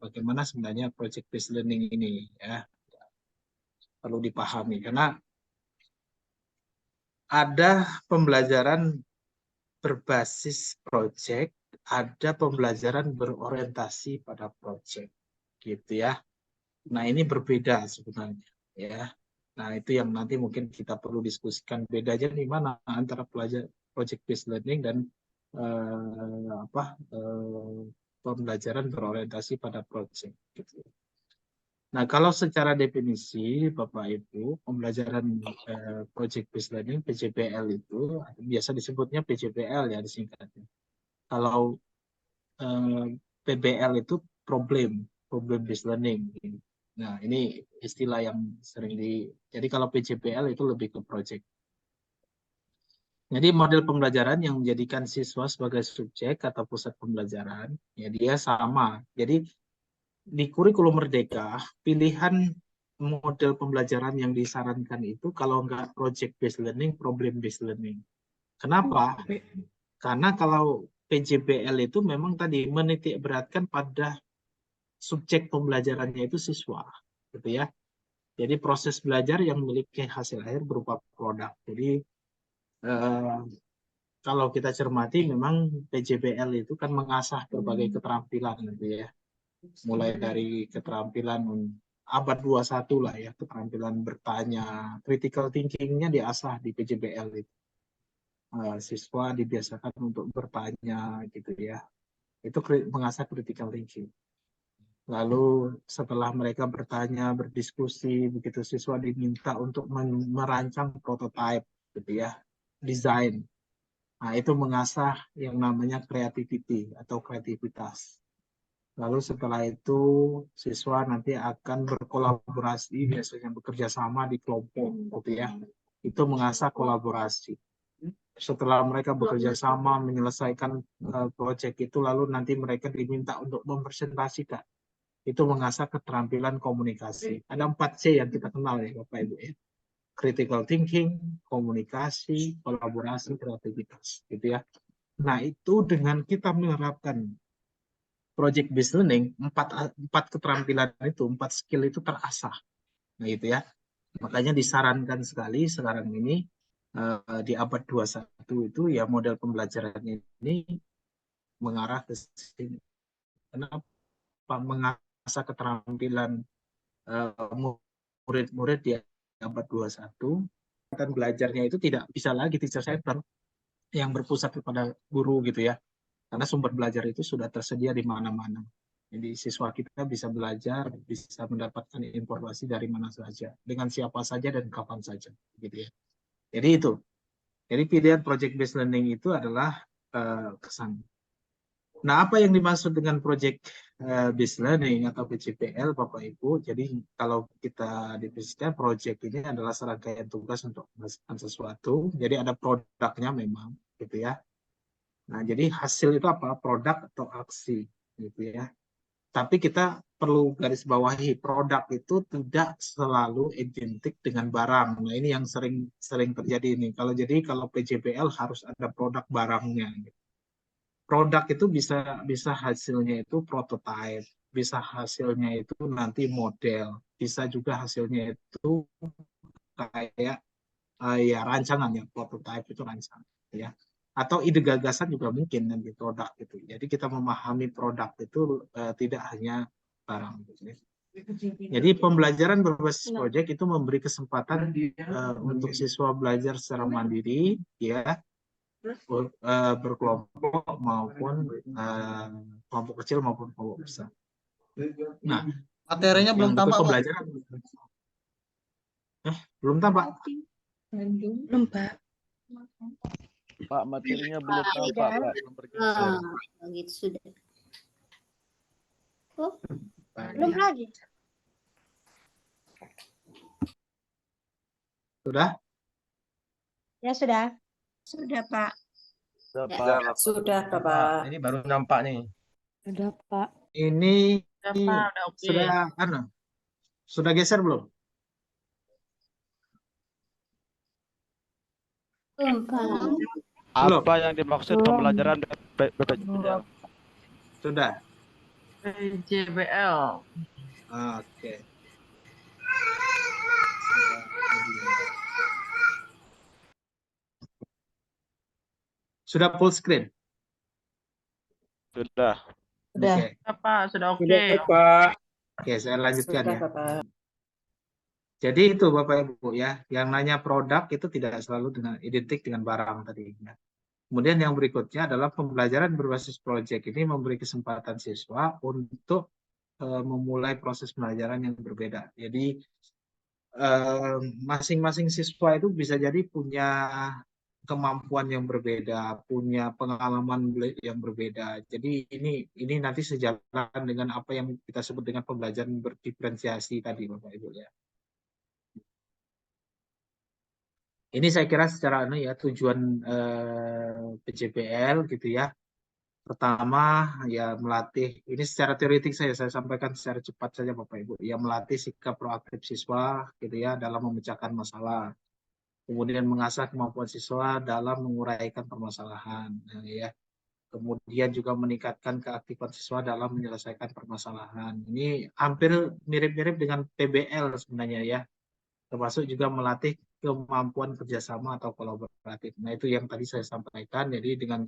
bagaimana sebenarnya project based learning ini ya, perlu dipahami karena ada pembelajaran berbasis project, ada pembelajaran berorientasi pada project, gitu ya. Nah ini berbeda sebenarnya, ya. Nah itu yang nanti mungkin kita perlu diskusikan bedanya di mana antara project based learning dan pembelajaran berorientasi pada project. Gitu. Nah, kalau secara definisi, Bapak Ibu, pembelajaran project based learning (PJBL) itu biasa disebutnya PJBL ya disingkatnya. Kalau PBL itu problem based learning. Nah, ini istilah yang sering jadi kalau PJBL itu lebih ke project. Jadi model pembelajaran yang menjadikan siswa sebagai subjek atau pusat pembelajaran, ya dia sama. Jadi di kurikulum Merdeka, pilihan model pembelajaran yang disarankan itu kalau nggak project based learning, problem based learning. Kenapa? Karena kalau PJBL itu memang tadi menitik beratkan pada subjek pembelajarannya itu siswa, gitu ya. Jadi proses belajar yang memiliki hasil akhir berupa produk. Jadi kalau kita cermati memang PJBL itu kan mengasah berbagai keterampilan, gitu ya. Mulai dari keterampilan abad 21 lah ya, keterampilan bertanya, critical thinking-nya diasah di PJBL itu. Siswa dibiasakan untuk bertanya gitu ya. Itu mengasah critical thinking. Lalu setelah mereka bertanya, berdiskusi, begitu siswa diminta untuk merancang prototype gitu ya, desain. Nah, itu mengasah yang namanya creativity atau kreativitas. Lalu setelah itu siswa nanti akan berkolaborasi, biasanya bekerja sama di kelompok, gitu ya. Itu mengasah kolaborasi. Setelah mereka bekerja sama menyelesaikan proyek itu, lalu nanti mereka diminta untuk mempresentasikan. Itu mengasah keterampilan komunikasi. Ada 4C yang kita kenal ya Bapak Ibu ya. Critical thinking, komunikasi, kolaborasi, kreativitas, gitu ya. Nah itu dengan kita menerapkan project based learning, empat keterampilan itu, 4 skill itu terasah. Nah itu ya. Makanya disarankan sekali sekarang ini di abad 21 itu ya model pembelajaran ini mengarah ke sini. Kenapa? Mengasah keterampilan murid-murid di abad 21, dan belajarnya itu tidak bisa lagi teacher center yang berpusat kepada guru gitu ya. Karena sumber belajar itu sudah tersedia di mana-mana. Jadi siswa kita bisa belajar, bisa mendapatkan informasi dari mana saja, dengan siapa saja dan kapan saja, gitu ya. Jadi itu. Jadi pilihan project based learning itu adalah kesan. Nah, apa yang dimaksud dengan project based learning atau PJBL, Bapak Ibu? Jadi kalau kita definisikan project ini adalah serangkaian tugas untuk melakukan sesuatu. Jadi ada produknya memang, gitu ya. Nah, jadi hasil itu apa? Produk atau aksi, gitu ya. Tapi kita perlu garis bawahi, produk itu tidak selalu identik dengan barang. Nah, ini yang sering terjadi ini. Kalau PJBL harus ada produk barangnya. Produk itu bisa hasilnya itu prototype, bisa hasilnya itu nanti model, bisa juga hasilnya itu kayak ya rancangan, ya prototype itu rancangan, ya, atau ide gagasan juga mungkin nanti produk itu. Jadi kita memahami produk itu tidak hanya barang gitu, ya. Jadi pembelajaran berbasis proyek itu memberi kesempatan untuk siswa belajar secara mandiri, ya, berkelompok maupun kelompok kecil maupun kelompok besar. Nah, materinya belum tampak, Pak. pembelajaran belum tampak. Belum, Pak. Pak, materinya belum tampak, Pak. Belum bergeser. Gitu sudah. Oh, belum lagi. Sudah? Ya sudah. Sudah, Pak. Sudah, Ya. Pak. Sudah, Bapak. Ini baru nampak nih. Sudah, Pak. Ini Sudah, Pak. Udah oke. Sudah geser belum? Belum. Apa yang dimaksud pembelajaran BPJBL? Sudah. PJBL. Oke. Sudah full screen? Sudah. Sudah. Oke. Pak, sudah oke. Pak. Oke, saya lanjutkan Sudah, ya. Bapak. Jadi itu Bapak Ibu ya, yang nanya produk itu tidak selalu identik dengan barang tadi. Ya. Kemudian yang berikutnya adalah pembelajaran berbasis proyek ini memberi kesempatan siswa untuk memulai proses pembelajaran yang berbeda. Jadi masing-masing siswa itu bisa jadi punya kemampuan yang berbeda, punya pengalaman yang berbeda. Jadi ini nanti sejalan dengan apa yang kita sebut dengan pembelajaran berdiferensiasi tadi Bapak Ibu ya. Ini saya kira secara tujuan PJBL gitu ya. Pertama ya melatih, ini secara teoretik saya sampaikan secara cepat saja Bapak Ibu. Ya melatih sikap proaktif siswa gitu ya dalam memecahkan masalah. Kemudian mengasah kemampuan siswa dalam menguraikan permasalahan ya. Kemudian juga meningkatkan keaktifan siswa dalam menyelesaikan permasalahan. Ini hampir mirip-mirip dengan PBL sebenarnya ya. Termasuk juga melatih kemampuan kerjasama atau kolaboratif. Nah itu yang tadi saya sampaikan. Jadi dengan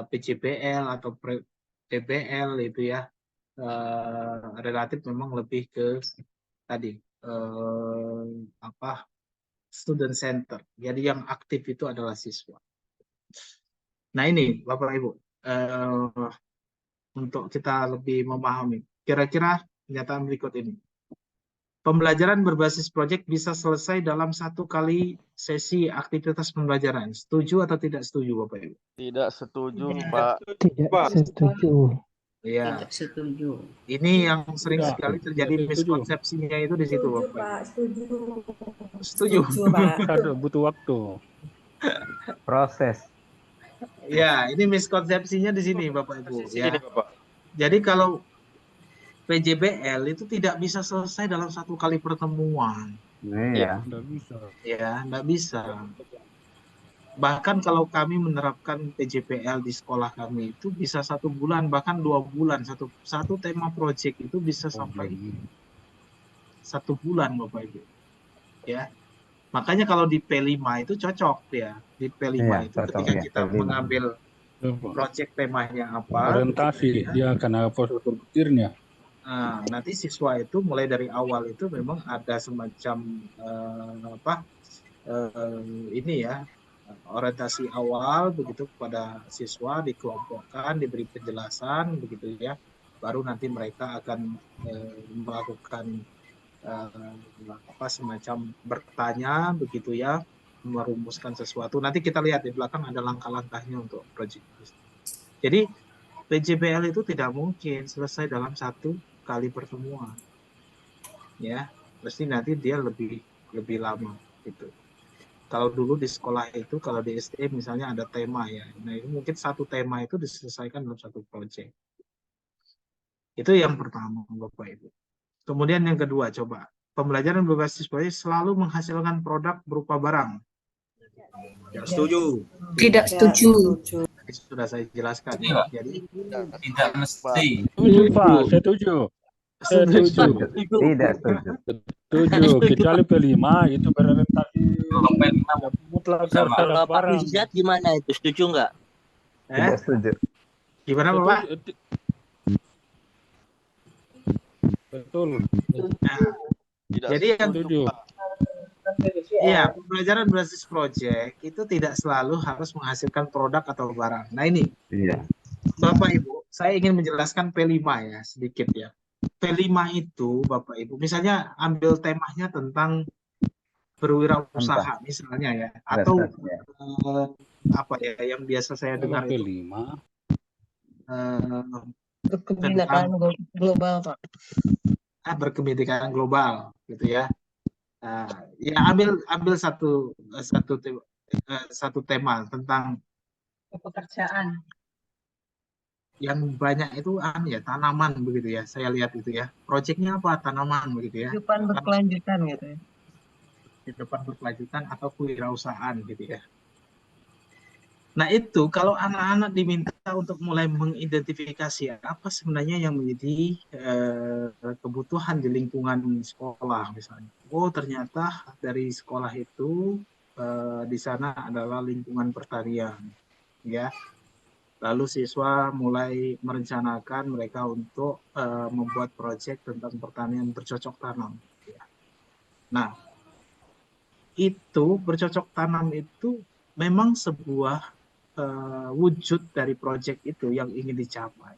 PJBL atau PBL itu ya relatif memang lebih ke tadi student center. Jadi yang aktif itu adalah siswa. Nah ini Bapak Ibu untuk kita lebih memahami. Kira-kira pernyataan berikut ini. Pembelajaran berbasis proyek bisa selesai dalam 1 kali sesi aktivitas pembelajaran. Setuju atau tidak setuju, Bapak Ibu? Tidak setuju, Pak. Tidak setuju. Iya. Tidak setuju. Ini yang sering sekali terjadi miskonsepsinya itu di situ, Bapak. Pak, setuju. Setuju. Aduh, butuh waktu. Proses. Ya, ini miskonsepsinya di sini, Bapak Ibu. Ya. Ini, Bapak. Jadi kalau PJBL itu tidak bisa selesai dalam 1 kali pertemuan. Iya. Nggak bisa. Ya, nggak bisa. Bahkan kalau kami menerapkan PJBL di sekolah kami itu bisa 1 bulan, bahkan 2 bulan. Satu tema proyek itu bisa sampai 1 bulan, Bapak Ibu. Ya. Makanya kalau di P5 itu cocok ya. Di P5 itu cocok, ketika ya, kita P5. mengambil proyek temanya apa, Orientasi, dia akan apa struktur pikirnya. nah, nanti siswa itu mulai dari awal itu memang ada semacam ini ya, orientasi awal begitu kepada siswa, dikelompokkan, diberi penjelasan begitu ya, baru nanti mereka akan melakukan semacam bertanya begitu ya, merumuskan sesuatu. Nanti kita lihat di belakang ada langkah-langkahnya untuk proyek. Jadi PJBL itu tidak mungkin selesai dalam 1 kali pertemuan, ya, pasti nanti dia lebih lama gitu. Kalau dulu di sekolah itu, kalau di SD misalnya ada tema ya, nah ini mungkin 1 tema itu diselesaikan dalam 1 proyek. Itu yang pertama, Bapak Ibu. Kemudian yang kedua, coba. Pembelajaran berbasis proyek selalu menghasilkan produk berupa barang. Tidak setuju. Tidak setuju. Tadi sudah saya jelaskan. Setuju nggak? Jadi, Tidak mesti. Setuju, Pak. Setuju. Setuju. Tidak setuju. Setuju. Kecuali P5 itu berorientasi Kalau P5 mutlak sama. terhadap Kalau Pak barang. Rizat gimana itu? Setuju nggak? Tidak setuju. gimana Bapak? Betul. Nah, jadi yang Setuju. iya, pembelajaran berbasis proyek itu tidak selalu harus menghasilkan produk atau barang. Nah ini, Iya. Bapak Ibu, saya ingin menjelaskan P5 ya, sedikit ya. P5 itu, Bapak Ibu, misalnya ambil temanya tentang berwirausaha misalnya ya, atau apa ya yang biasa saya dengar itu P5. Berkebinekaan global, Pak. berkebinekaan global gitu ya. Ya ambil satu tema tentang Pekerjaan. yang banyak itu ya tanaman begitu ya. Saya lihat itu ya. Proyeknya apa? Tanaman begitu ya. Kehidupan berkelanjutan gitu ya. Kehidupan berkelanjutan atau kewirausahaan gitu ya. Nah itu kalau anak-anak diminta untuk mulai mengidentifikasi apa sebenarnya yang menjadi kebutuhan di lingkungan sekolah misalnya. Oh ternyata dari sekolah itu di sana adalah lingkungan pertanian, ya. Lalu siswa mulai merencanakan mereka untuk membuat proyek tentang pertanian bercocok tanam. Ya. Nah itu bercocok tanam itu memang sebuah wujud dari proyek itu yang ingin dicapai.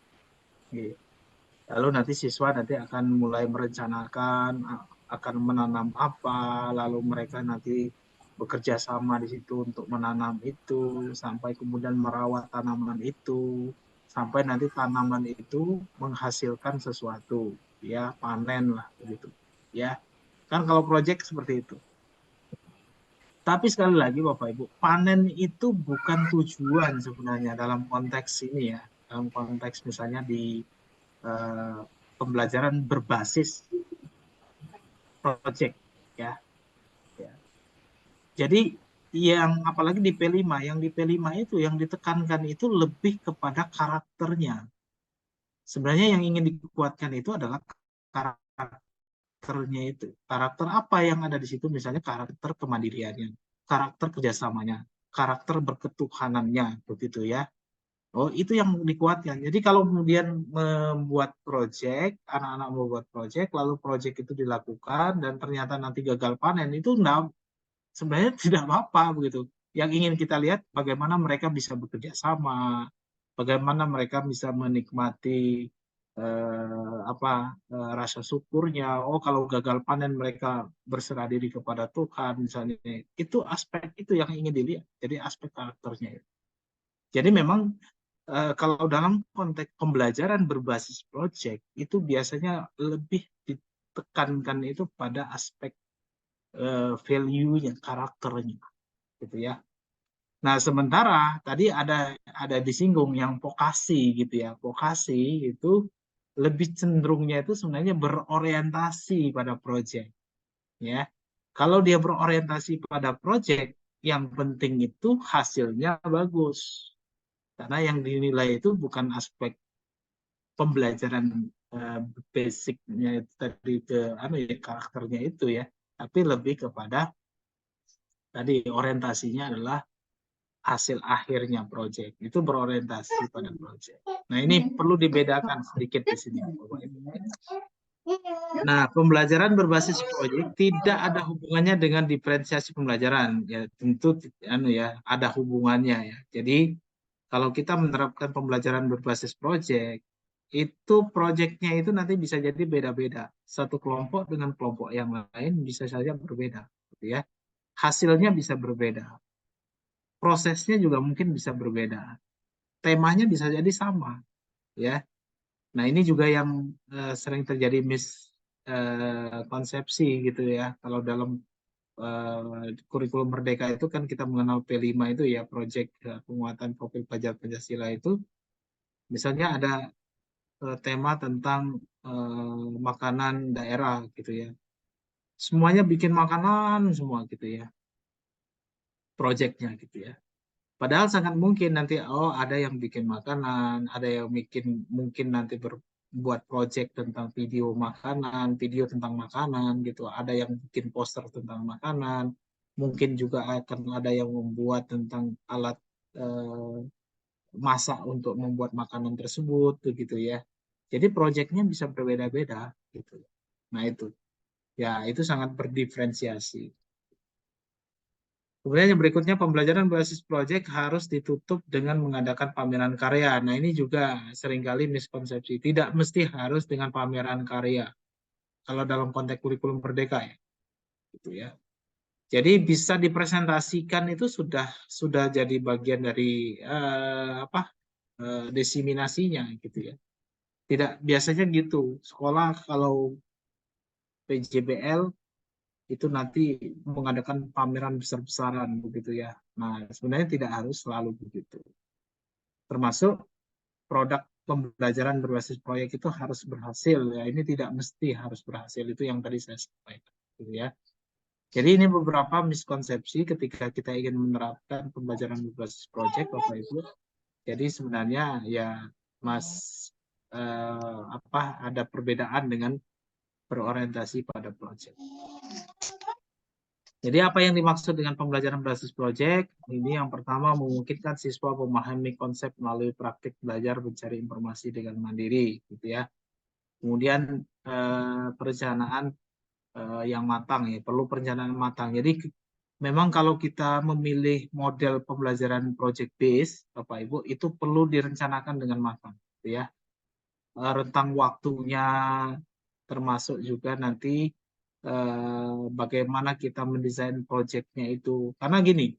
Lalu nanti siswa akan mulai merencanakan akan menanam apa, lalu mereka nanti bekerja sama di situ untuk menanam itu, sampai kemudian merawat tanaman itu, sampai nanti tanaman itu menghasilkan sesuatu, ya panen lah begitu, ya kan kalau proyek seperti itu. Tapi sekali lagi Bapak Ibu, panen itu bukan tujuan sebenarnya dalam konteks ini ya. Dalam konteks misalnya di pembelajaran berbasis proyek ya. Jadi yang apalagi di P5, yang di P5 itu yang ditekankan itu lebih kepada karakternya. Sebenarnya yang ingin dikuatkan itu adalah karakternya itu. Karakter apa yang ada di situ, misalnya karakter kemandiriannya, karakter kerjasamanya, karakter berketuhanannya, begitu ya. Oh, itu yang dikuatkan. Jadi kalau kemudian membuat proyek, anak-anak membuat proyek, lalu proyek itu dilakukan dan ternyata nanti gagal panen, itu sebenarnya tidak apa-apa begitu. Yang ingin kita lihat bagaimana mereka bisa bekerja sama, bagaimana mereka bisa menikmati rasa syukurnya. Oh, kalau gagal panen mereka berserah diri kepada Tuhan misalnya. Itu aspek itu yang ingin dilihat. Jadi aspek karakternya. Jadi memang kalau dalam konteks pembelajaran berbasis proyek itu biasanya lebih ditekankan itu pada aspek value-nya, karakternya, gitu ya. Nah, sementara tadi ada disinggung yang vokasi gitu ya. Vokasi itu lebih cenderungnya itu sebenarnya berorientasi pada proyek, ya. Kalau dia berorientasi pada proyek, yang penting itu hasilnya bagus. Karena yang dinilai itu bukan aspek pembelajaran basicnya itu tadi karakternya itu ya, tapi lebih kepada tadi orientasinya adalah hasil akhirnya proyek. Itu berorientasi pada proyek. Nah, ini perlu dibedakan sedikit di sini, Bapak Ibu. Nah, pembelajaran berbasis proyek tidak ada hubungannya dengan diferensiasi pembelajaran. Ya, tentu ada hubungannya ya. Jadi kalau kita menerapkan pembelajaran berbasis proyek, itu proyeknya itu nanti bisa jadi beda-beda. Satu kelompok dengan kelompok yang lain bisa saja berbeda, gitu ya. Hasilnya bisa berbeda. Prosesnya juga mungkin bisa berbeda. Temanya bisa jadi sama, ya. Nah, ini juga yang sering terjadi miskonsepsi gitu ya. Kalau dalam kurikulum Merdeka itu kan kita mengenal P5 itu ya, proyek penguatan profil pelajar Pancasila itu. Misalnya ada tema tentang makanan daerah gitu ya. Semuanya bikin makanan semua gitu ya. Proyeknya gitu ya. Padahal sangat mungkin nanti ada yang bikin makanan, ada yang mungkin nanti buat proyek tentang video makanan, video tentang makanan gitu. Ada yang bikin poster tentang makanan, mungkin juga akan ada yang membuat tentang alat masak untuk membuat makanan tersebut begitu ya. Jadi proyeknya bisa berbeda-beda gitu. Nah itu ya, itu sangat berdiferensiasi. Kemudian yang berikutnya, pembelajaran berbasis proyek harus ditutup dengan mengadakan pameran karya. Nah ini juga seringkali miskonsepsi. Tidak mesti harus dengan pameran karya. Kalau dalam konteks kurikulum merdeka ya, gitu ya. Jadi bisa dipresentasikan itu sudah jadi bagian dari desiminasinya gitu ya. Tidak biasanya gitu. Sekolah kalau PJBL itu nanti mengadakan pameran besar-besaran begitu ya. Nah, sebenarnya tidak harus selalu begitu. Termasuk produk pembelajaran berbasis proyek itu harus berhasil ya. Ini tidak mesti harus berhasil, itu yang tadi saya sampaikan gitu ya. Jadi ini beberapa miskonsepsi ketika kita ingin menerapkan pembelajaran berbasis proyek Bapak Ibu. Jadi sebenarnya ya ada perbedaan dengan berorientasi pada proyek. Jadi apa yang dimaksud dengan pembelajaran berbasis proyek? Ini yang pertama, memungkinkan siswa memahami konsep melalui praktik belajar mencari informasi dengan mandiri, gitu ya. Kemudian perencanaan yang matang ya, perlu perencanaan matang. Jadi memang kalau kita memilih model pembelajaran project based, Bapak Ibu, itu perlu direncanakan dengan matang, gitu ya. Rentang waktunya, termasuk juga nanti bagaimana kita mendesain proyeknya itu. Karena gini,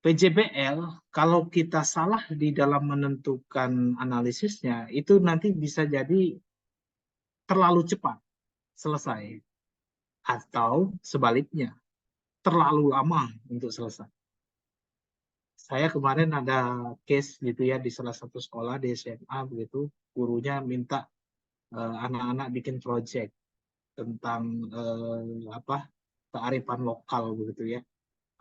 PJBL kalau kita salah di dalam menentukan analisisnya, itu nanti bisa jadi terlalu cepat selesai. Atau sebaliknya, terlalu lama untuk selesai. Saya kemarin ada case gitu ya di salah satu sekolah di SMA begitu, gurunya minta anak-anak bikin proyek tentang kearifan lokal begitu ya.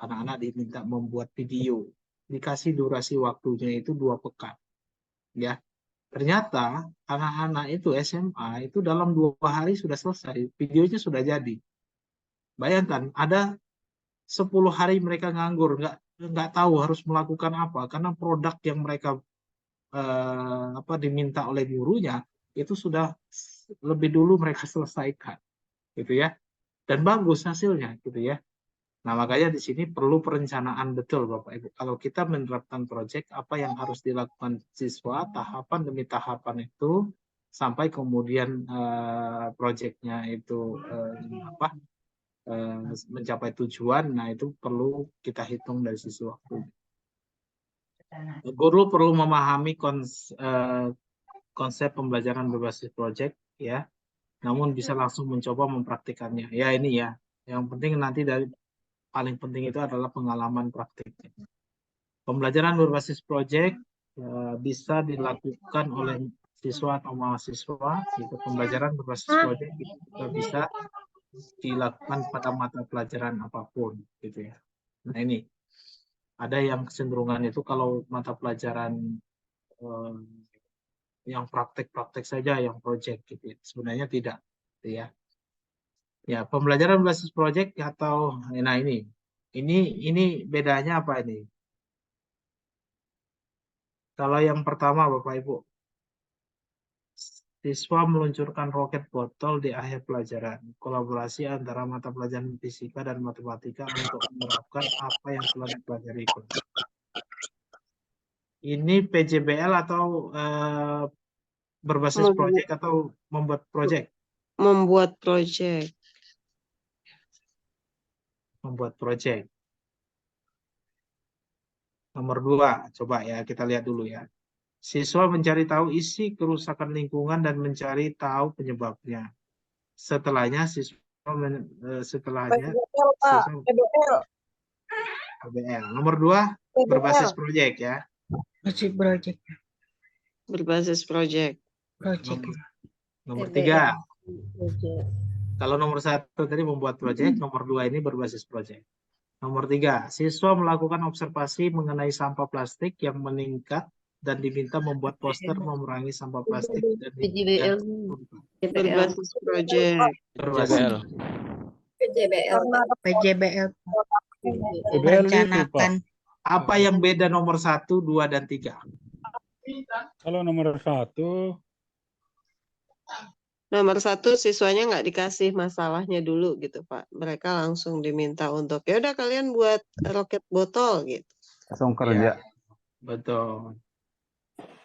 Anak-anak diminta membuat video, dikasih durasi waktunya itu 2 pekan ya. Ternyata anak-anak itu SMA itu dalam 2 hari sudah selesai, videonya sudah jadi. Bayangkan ada 10 hari mereka nganggur, nggak tahu harus melakukan apa, karena produk yang mereka diminta oleh gurunya itu sudah lebih dulu mereka selesaikan gitu ya, dan bagus hasilnya gitu ya. Nah makanya di sini perlu perencanaan betul Bapak Ibu. Kalau kita menerapkan proyek, apa yang harus dilakukan siswa tahapan demi tahapan itu sampai kemudian proyeknya itu mencapai tujuan. Nah itu perlu kita hitung dari sisi waktu. Guru perlu memahami konsep pembelajaran berbasis proyek ya, namun bisa langsung mencoba mempraktikannya. Ya ini ya, yang penting nanti paling penting itu adalah pengalaman praktiknya. Pembelajaran berbasis proyek bisa dilakukan oleh siswa atau mahasiswa. Itu pembelajaran berbasis proyek juga bisa dilakukan pada mata pelajaran apapun gitu ya. Nah ini ada yang kecenderungan itu kalau mata pelajaran yang praktek-praktek saja, yang proyek gitu. Sebenarnya tidak, gitu ya. Ya, pembelajaran berbasis proyek atau nah ini bedanya apa ini? Kalau yang pertama Bapak Ibu, siswa meluncurkan roket botol di akhir pelajaran. Kolaborasi antara mata pelajaran fisika dan matematika untuk menerapkan apa yang telah dipelajari. Ini PJBL atau berbasis proyek atau membuat proyek? Membuat proyek. Membuat proyek. Nomor 2, coba ya kita lihat dulu ya. Siswa mencari tahu isi kerusakan lingkungan dan mencari tahu penyebabnya. Setelahnya siswa PBL. Nomor 2, berbasis proyek ya. Berbasis proyek. Nomor 3. Kalau nomor 1 tadi membuat proyek, nomor 2 ini berbasis proyek. Nomor 3, siswa melakukan observasi mengenai sampah plastik yang meningkat dan diminta membuat poster memerangi sampah plastik dan PJBL. Berbasis proyek. berbasis. PJBL. PJBL. PBL itu, Pak. Rencanakan. Apa yang beda nomor 1, 2, dan 3? Kalau nomor 1, Nomor 1 siswanya nggak dikasih masalahnya dulu gitu Pak. Mereka langsung diminta untuk ya udah kalian buat roket botol gitu. Langsung kerja. Betul.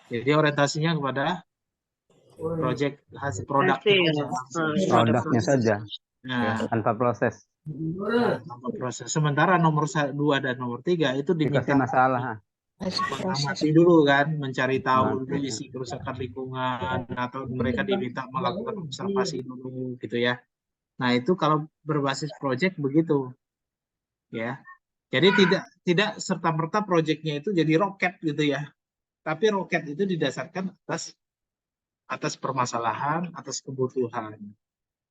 Jadi orientasinya kepada project hasil produk. Produknya saja. Nah, Tanpa proses. tanpa proses. Sementara nomor 2 dan nomor 3 itu diminta Dikasih masalah. mengamati dulu kan, mencari tahu dulu isi kerusakan lingkungan, atau mereka diminta melakukan observasi dulu gitu ya. Nah, itu kalau berbasis project begitu. Ya. Jadi tidak serta-merta proyeknya itu jadi roket gitu ya. Tapi roket itu didasarkan atas permasalahan, atas kebutuhan.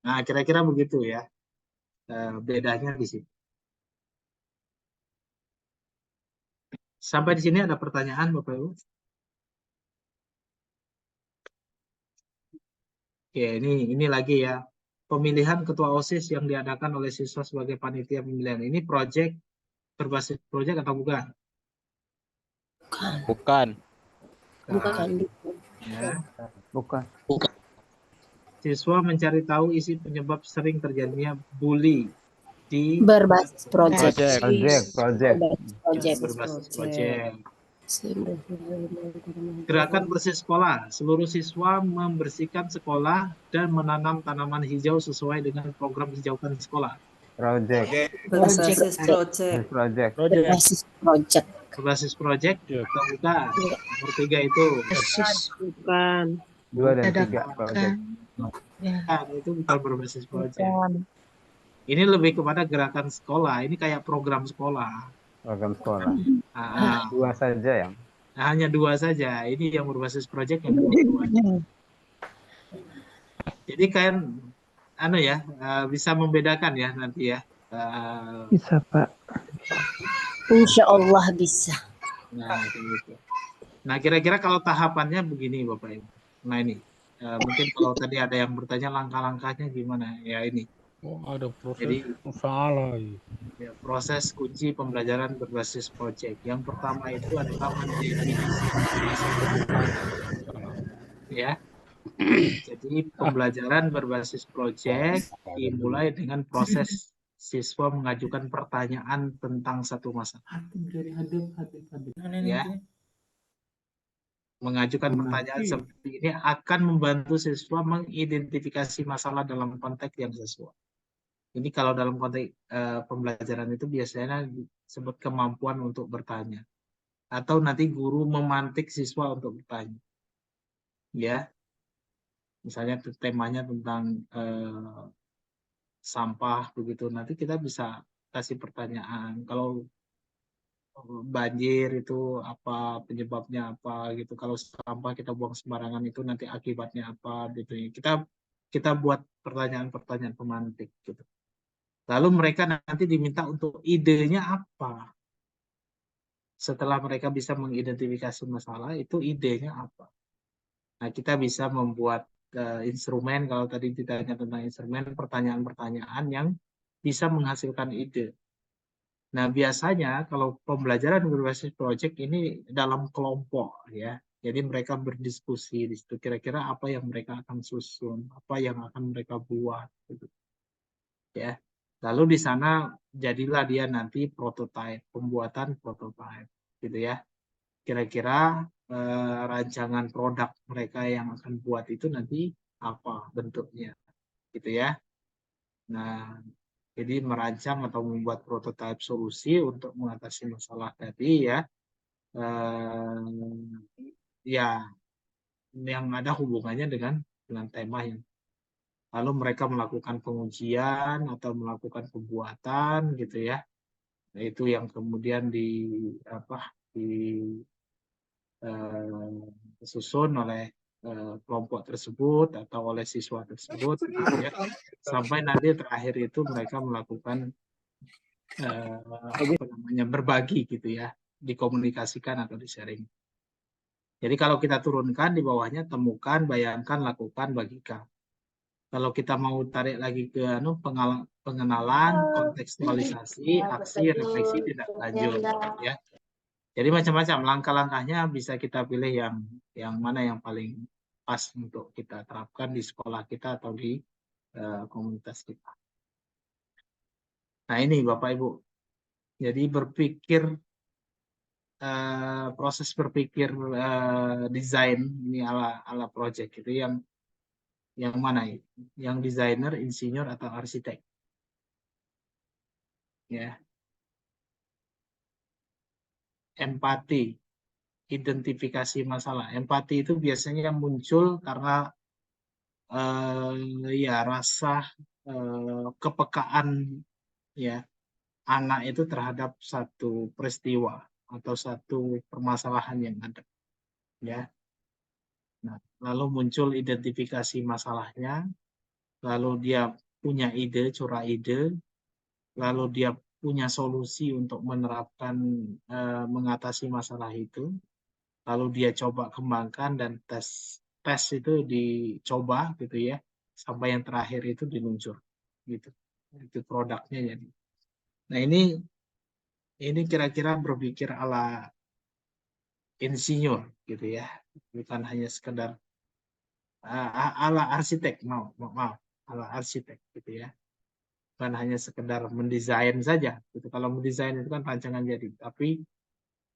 Nah, kira-kira begitu ya. Bedanya di sini. Sampai di sini ada pertanyaan, Bapak Ibu? Oke, ini lagi ya. Pemilihan ketua OSIS yang diadakan oleh siswa sebagai panitia pemilihan. Ini proyek berbasis proyek atau bukan? Bukan. Ya. Bukan. Siswa mencari tahu isi penyebab sering terjadinya bully di Berbasis proyek. berbasis proyek. Gerakan bersih sekolah. Seluruh siswa membersihkan sekolah dan menanam tanaman hijau sesuai dengan program hijaukan sekolah. Berbasis project. Berbasis proyek atau bukan? Nomor 3 itu. Bukan. 2 dan 3 project. Nah, itu bukan berbasis proyek. Ini lebih kepada gerakan sekolah. Ini kayak program sekolah. Program sekolah. 2 saja yang. Hanya 2 saja. Ini yang berbasis proyek yang 2. Jadi kan, bisa membedakan ya nanti ya. Bisa Pak. Insya Allah bisa. Nah, gitu. Nah, kira-kira kalau tahapannya begini Bapak Ibu. Nah ini, mungkin kalau tadi ada yang bertanya langkah-langkahnya gimana? Ya ini. oh, ada proses Jadi, salah. ya, proses kunci pembelajaran berbasis proyek. Yang pertama itu adalah mendefinisikan kebutuhan. Ya. Jadi pembelajaran berbasis proyek dimulai dengan proses siswa mengajukan pertanyaan tentang satu masalah. Ya. Mengajukan pertanyaan seperti ini akan membantu siswa mengidentifikasi masalah dalam konteks yang sesuai. Ini kalau dalam konteks pembelajaran itu biasanya disebut kemampuan untuk bertanya. Atau nanti guru memantik siswa untuk bertanya. Ya. Misalnya temanya tentang sampah begitu. Nanti kita bisa kasih pertanyaan. Kalau banjir itu apa, penyebabnya apa gitu. Kalau sampah kita buang sembarangan itu nanti akibatnya apa gitu. Kita buat pertanyaan-pertanyaan pemantik gitu. Lalu mereka nanti diminta untuk idenya apa. Setelah mereka bisa mengidentifikasi masalah, itu idenya apa. Nah, kita bisa membuat instrumen, kalau tadi ditanya tentang instrumen, pertanyaan-pertanyaan yang bisa menghasilkan ide. Nah, biasanya kalau pembelajaran berbasis proyek ini dalam kelompok ya. Jadi mereka berdiskusi di situ kira-kira apa yang mereka akan susun, apa yang akan mereka buat gitu. Ya. Lalu di sana jadilah dia nanti prototipe, pembuatan prototipe gitu ya. Kira-kira rancangan produk mereka yang akan buat itu nanti apa bentuknya gitu ya. Nah, jadi merancang atau membuat prototipe solusi untuk mengatasi masalah tadi ya. Ya, yang ada hubungannya dengan tema yang. Lalu mereka melakukan pengujian atau melakukan pembuatan gitu ya. Nah, itu yang kemudian disusun oleh kelompok tersebut atau oleh siswa tersebut, gitu ya. Sampai nanti terakhir itu mereka melakukan berbagi gitu ya, dikomunikasikan atau di-sharing. Jadi kalau kita turunkan di bawahnya temukan, bayangkan, lakukan, bagikan. Kalau kita mau tarik lagi ke pengenalan, kontekstualisasi, aksi, refleksi, tindak lanjut, ya. Jadi macam-macam langkah-langkahnya bisa kita pilih yang mana yang paling pas untuk kita terapkan di sekolah kita atau di komunitas kita. Nah ini Bapak Ibu, jadi berpikir proses berpikir desain ini ala project itu yang mana ya? Yang desainer, insinyur atau arsitek? Ya. Empati, identifikasi masalah. Empati itu biasanya muncul karena ya rasa kepekaan ya anak itu terhadap satu peristiwa atau satu permasalahan yang ada. Ya. Nah, lalu muncul identifikasi masalahnya, lalu dia punya ide, curah ide, lalu dia punya solusi untuk menerapkan mengatasi masalah itu, lalu dia coba kembangkan dan tes itu dicoba gitu ya, sampai yang terakhir itu diluncur gitu, itu produknya jadi. Nah ini kira-kira berpikir ala insinyur gitu ya, bukan hanya sekedar ala arsitek, maaf, ala arsitek gitu ya. Bukan hanya sekedar mendesain saja. Gitu. Kalau mendesain itu kan rancangan jadi, tapi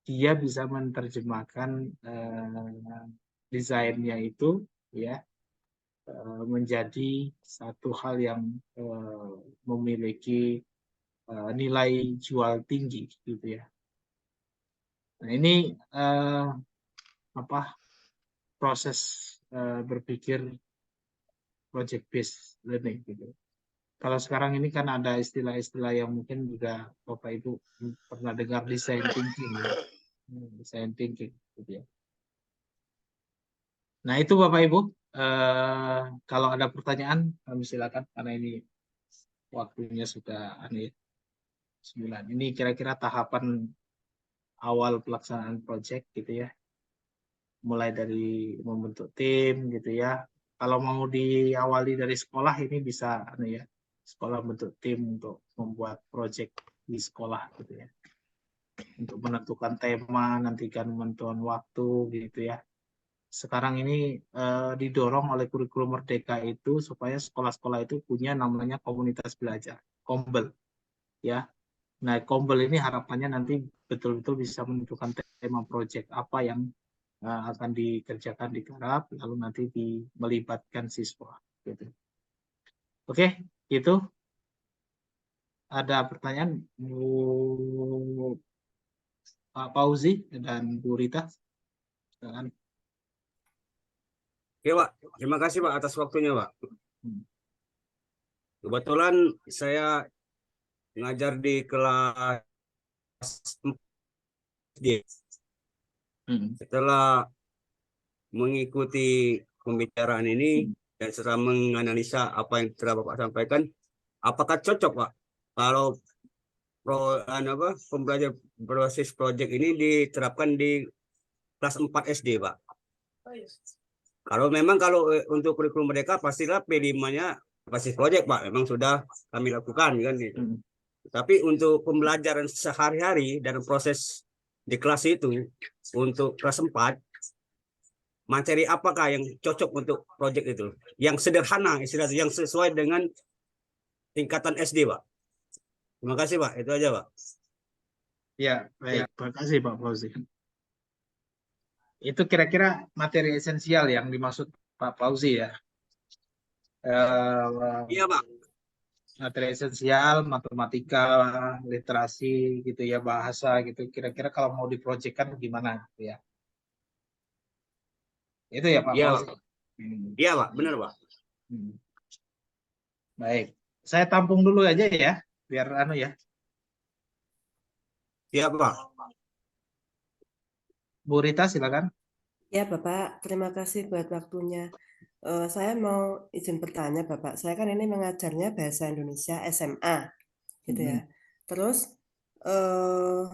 dia bisa menerjemahkan desainnya itu ya menjadi satu hal yang memiliki nilai jual tinggi gitu ya. Nah ini proses berpikir project based learning gitu. Kalau sekarang ini kan ada istilah-istilah yang mungkin juga Bapak Ibu pernah dengar, design thinking ya. Design thinking gitu ya. Nah itu Bapak Ibu, kalau ada pertanyaan kami silakan karena ini waktunya sudah 9. Ini kira-kira tahapan awal pelaksanaan project gitu ya. Mulai dari membentuk tim gitu ya. Kalau mau diawali dari sekolah ini bisa ya. Sekolah bentuk tim untuk membuat project di sekolah gitu ya. Untuk menentukan tema, nantikan menentukan waktu gitu ya. Sekarang ini didorong oleh kurikulum Merdeka itu supaya sekolah-sekolah itu punya namanya komunitas belajar, Kombel. Ya. Nah, Kombel ini harapannya nanti betul-betul bisa menentukan tema project apa yang akan dikerjakan di garap, lalu nanti melibatkan siswa gitu. Oke, itu ada pertanyaan Bu Pak Fauzi dan Bu Rita. Silakan. Oke Pak, terima kasih Pak atas waktunya Pak. Kebetulan saya ngajar di kelas SD. Setelah mengikuti pembicaraan ini dan setelah menganalisa apa yang telah Bapak sampaikan, apakah cocok Pak kalau pembelajaran berbasis proyek ini diterapkan di kelas 4 SD Pak? Kalau untuk kurikulum mereka pastilah P5-nya basis proyek Pak, memang sudah kami lakukan kan gitu. Tapi untuk pembelajaran sehari-hari dan proses di kelas itu untuk kelas 4, materi apakah yang cocok untuk proyek itu? Yang sederhana istilahnya, yang sesuai dengan tingkatan SD Pak. Terima kasih Pak, itu aja Pak. Ya, baik. Terima kasih Pak Fauzi. Itu kira-kira materi esensial yang dimaksud Pak Fauzi ya. Iya Pak. Materi esensial, matematika, literasi gitu ya, bahasa gitu. Kira-kira kalau mau diprojekkan gimana gitu ya. Itu ya Pak Fauzi. Iya Pak, benar Pak. Baik. Saya tampung dulu aja ya, biar ya. Iya Pak. Bu Rita silakan. Ya, Bapak, terima kasih buat waktunya. Saya mau izin bertanya, Bapak. Saya kan ini mengajarnya bahasa Indonesia SMA, gitu ya. Terus,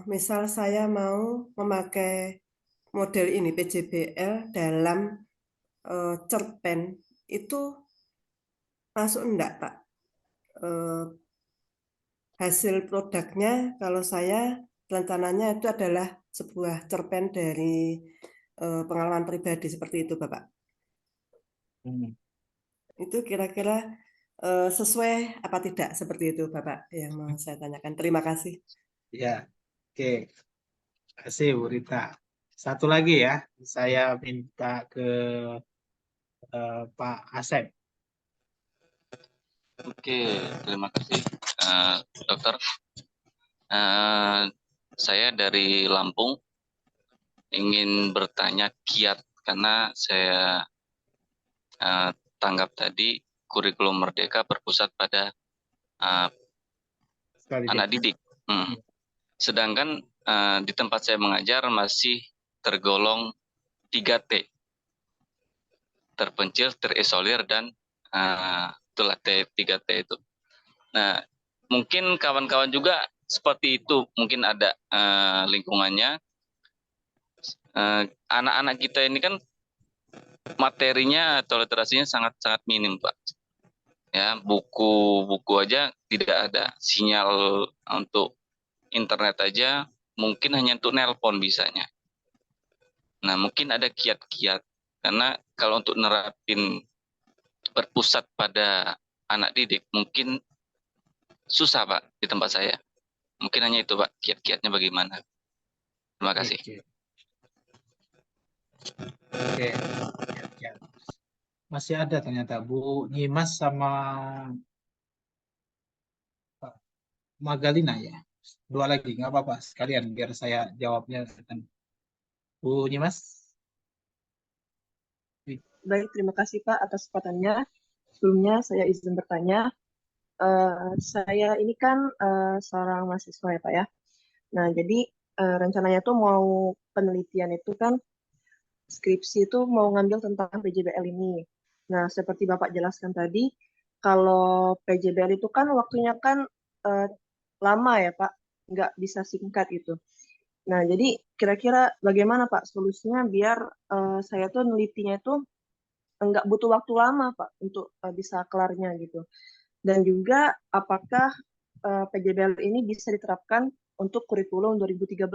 misal saya mau memakai model ini PJBL dalam cerpen, itu masuk enggak, Pak? Hasil produknya, kalau saya rencananya itu adalah sebuah cerpen dari pengalaman pribadi seperti itu, Bapak. Itu kira-kira sesuai apa tidak seperti itu, Bapak, yang mau saya tanyakan. Terima kasih. Ya, oke. Terima kasih Bu Rita. Satu lagi ya, saya minta ke Pak Asep. Oke, terima kasih, Dokter. Saya dari Lampung ingin bertanya kiat karena saya tanggap tadi kurikulum Merdeka berpusat pada anak didik. Sedangkan di tempat saya mengajar masih tergolong 3T, terpencil, terisolir, dan itulah 3T itu. Nah, mungkin kawan-kawan juga seperti itu, mungkin ada lingkungannya. Anak-anak kita ini kan materinya atau literasinya sangat-sangat minim, Pak. Ya, buku aja tidak ada, sinyal untuk internet aja mungkin hanya untuk nelpon bisanya. Nah, mungkin ada kiat-kiat, karena kalau untuk nerapin berpusat pada anak didik mungkin susah, Pak, di tempat saya. Mungkin hanya itu, Pak, kiat-kiatnya bagaimana. Terima kasih. Oke. Kiat-kiat. Masih ada ternyata Bu Nyimas sama Pak Magalina ya. Dua lagi, nggak apa-apa sekalian biar saya jawabnya. Bu Nyimas. Baik, terima kasih Pak atas kesempatannya. Sebelumnya saya izin bertanya. Saya ini kan seorang mahasiswa ya Pak ya. Nah, jadi rencananya tuh mau penelitian itu kan skripsi itu mau ngambil tentang PJBL ini. Nah, seperti Bapak jelaskan tadi, kalau PJBL itu kan waktunya kan lama ya Pak, nggak bisa singkat gitu. Nah, jadi kira-kira bagaimana Pak solusinya biar saya tuh nelitinya itu nggak butuh waktu lama Pak untuk bisa kelarnya gitu. Dan juga apakah PJBL ini bisa diterapkan untuk kurikulum 2013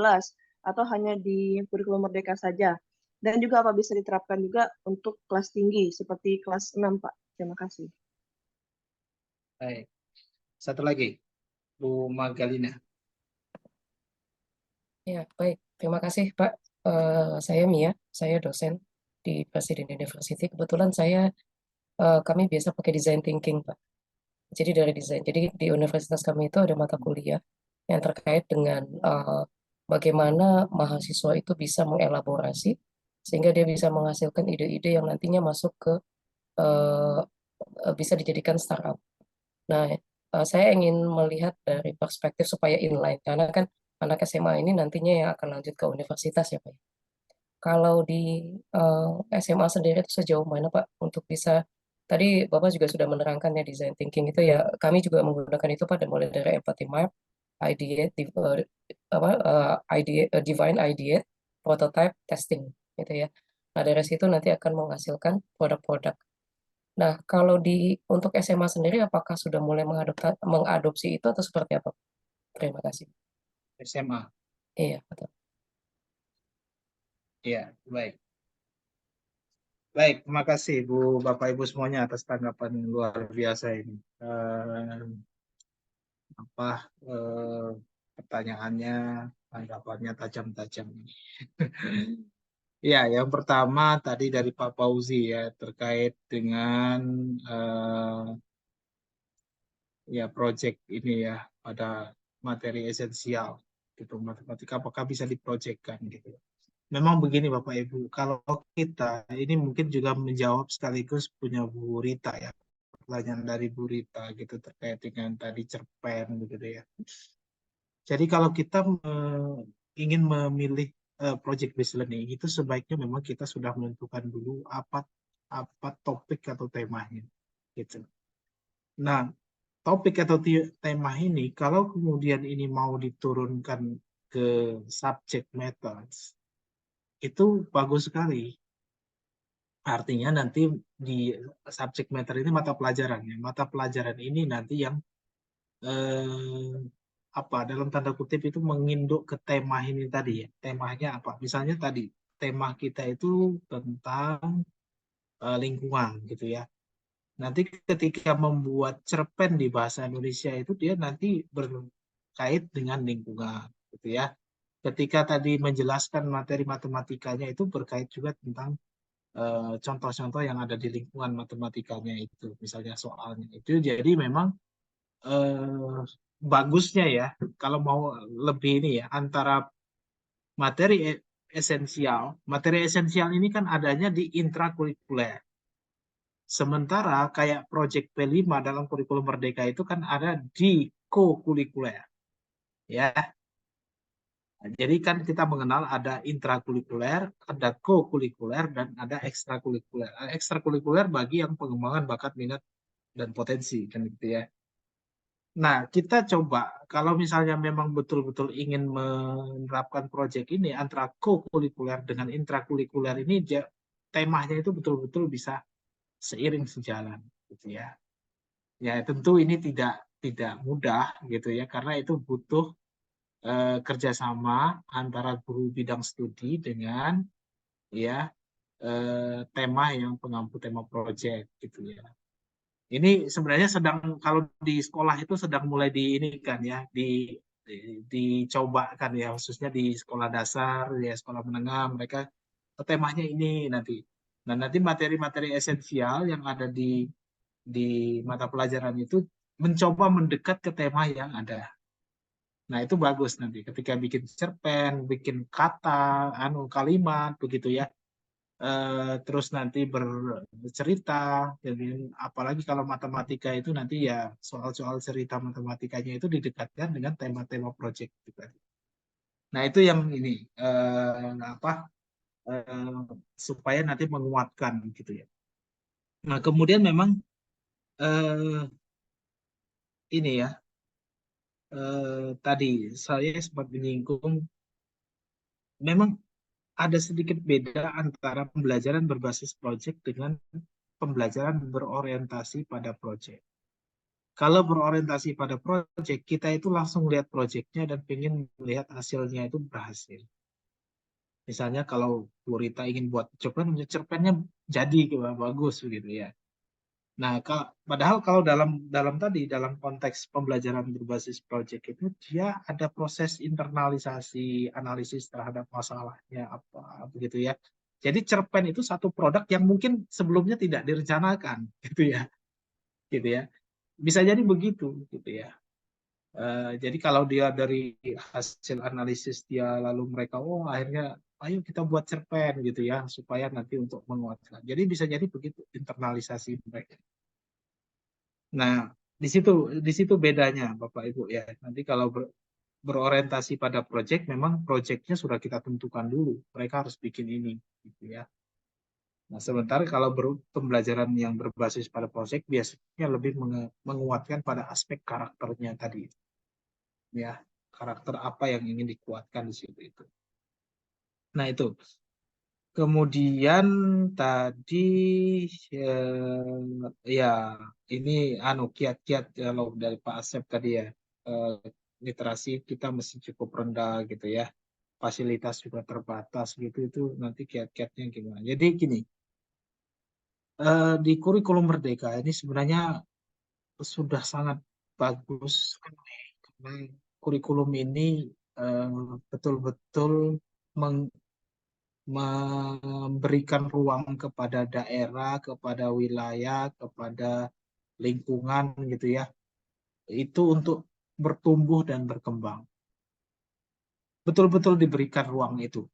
atau hanya di kurikulum Merdeka saja? Dan juga apa bisa diterapkan juga untuk kelas tinggi seperti kelas 6 Pak? Terima kasih. Baik. Satu lagi, Bu Magalina. Ya, baik. Terima kasih, Pak. Saya Mia, saya dosen di Presiden University. Kebetulan kami biasa pakai design thinking, Pak. Jadi dari desain. Jadi di universitas kami itu ada mata kuliah yang terkait dengan bagaimana mahasiswa itu bisa mengelaborasi sehingga dia bisa menghasilkan ide-ide yang nantinya masuk ke bisa dijadikan startup. Nah, saya ingin melihat dari perspektif supaya inline, karena kan anak SMA ini nantinya yang akan lanjut ke universitas ya Pak. Kalau di SMA sendiri itu sejauh mana Pak untuk bisa, tadi Bapak juga sudah menerangkan ya design thinking itu ya, kami juga menggunakan itu pada mulai dari empathy map, ideate, divine ideate, prototype, testing gitu ya. Nah dari situ nanti akan menghasilkan produk-produk. Nah, kalau untuk SMA sendiri, apakah sudah mulai mengadopsi itu atau seperti apa? Terima kasih. SMA. Iya, betul. Iya, baik. Baik, terima kasih Bu, Bapak, Ibu semuanya atas tanggapan yang luar biasa ini. Pertanyaannya, tanggapannya tajam-tajam. Ya, yang pertama tadi dari Pak Fauzi ya terkait dengan ya proyek ini ya pada materi esensial gitu matematika apakah bisa diprojekkan gitu. Memang begini Bapak Ibu, kalau kita ini mungkin juga menjawab sekaligus punya Bu Rita ya, pertanyaan dari Bu Rita gitu terkait dengan tadi cerpen gitu ya. Jadi kalau kita ingin memilih project based learning itu sebaiknya memang kita sudah menentukan dulu apa topik atau temanya gitu. Nah, topik atau tema ini kalau kemudian ini mau diturunkan ke subject matters itu bagus sekali. Artinya nanti di subject matter ini mata pelajaran ya. Mata pelajaran ini nanti yang dalam tanda kutip itu menginduk ke tema ini tadi ya. Temanya apa? Misalnya tadi tema kita itu tentang lingkungan gitu ya. Nanti ketika membuat cerpen di bahasa Indonesia itu dia nanti berkait dengan lingkungan gitu ya. Ketika tadi menjelaskan materi matematikanya itu berkait juga tentang contoh-contoh yang ada di lingkungan matematikanya itu, misalnya soalnya itu. Jadi memang bagusnya ya kalau mau lebih ini ya antara materi esensial. Materi esensial ini kan adanya di intrakurikuler. Sementara kayak proyek P5 dalam kurikulum Merdeka itu kan ada di co-kurikuler. Ya. Jadi kan kita mengenal ada intrakurikuler, ada co-kurikuler, dan ada ekstrakurikuler. Ekstrakurikuler bagi yang pengembangan bakat, minat, dan potensi kan gitu ya. Nah, kita coba kalau misalnya memang betul-betul ingin menerapkan proyek ini antara co-kurikuler dengan intrakurikuler ini temanya itu betul-betul bisa seiring sejalan gitu ya. Ya tentu ini tidak mudah gitu ya karena itu butuh kerjasama antara guru bidang studi dengan ya tema yang pengampu tema proyek gitu ya. Ini sebenarnya kalau di sekolah itu sedang mulai diinikan ya, dicobakan ya, khususnya di sekolah dasar, ya sekolah menengah, mereka temanya ini nanti. Nah, nanti materi-materi esensial yang ada di mata pelajaran itu mencoba mendekat ke tema yang ada. Nah, itu bagus nanti ketika bikin cerpen, bikin kata, kalimat, begitu ya. Terus nanti bercerita, jadi apalagi kalau matematika itu nanti ya soal-soal cerita matematikanya itu didekatkan dengan tema-tema proyek itu tadi. Nah itu yang ini supaya nanti menguatkan gitu ya. Nah kemudian memang ini ya tadi saya sempat menyinggung memang ada sedikit beda antara pembelajaran berbasis proyek dengan pembelajaran berorientasi pada proyek. Kalau berorientasi pada proyek, kita itu langsung lihat proyeknya dan ingin melihat hasilnya itu berhasil. Misalnya kalau Bu Rita ingin buat cerpennya jadi bagus begitu ya. Nah, padahal kalau dalam konteks pembelajaran berbasis proyek itu dia ada proses internalisasi, analisis terhadap masalahnya apa begitu ya. Jadi cerpen itu satu produk yang mungkin sebelumnya tidak direncanakan gitu ya. Gitu ya. Bisa jadi begitu gitu ya. Jadi kalau dia dari hasil analisis dia lalu mereka akhirnya ayo kita buat cerpen gitu ya supaya nanti untuk menguatkan. Jadi bisa jadi begitu internalisasi mereka. Nah, di situ bedanya Bapak Ibu ya. Nanti kalau berorientasi pada proyek memang proyeknya sudah kita tentukan dulu. Mereka harus bikin ini gitu ya. Nah, sementara kalau pembelajaran yang berbasis pada proyek biasanya lebih menguatkan pada aspek karakternya tadi. Ya, karakter apa yang ingin dikuatkan di situ itu. Nah, itu. Kemudian tadi ya ini kiat-kiat kalau dari Pak Asep tadi ya. Literasi kita mesti cukup rendah gitu ya. Fasilitas juga terbatas gitu itu nanti kiat-kiatnya gimana. Jadi gini. Di kurikulum Merdeka ini sebenarnya sudah sangat bagus karena kurikulum ini betul-betul memberikan ruang kepada daerah, kepada wilayah, kepada lingkungan gitu ya. Itu untuk bertumbuh dan berkembang. Betul-betul diberikan ruang itu.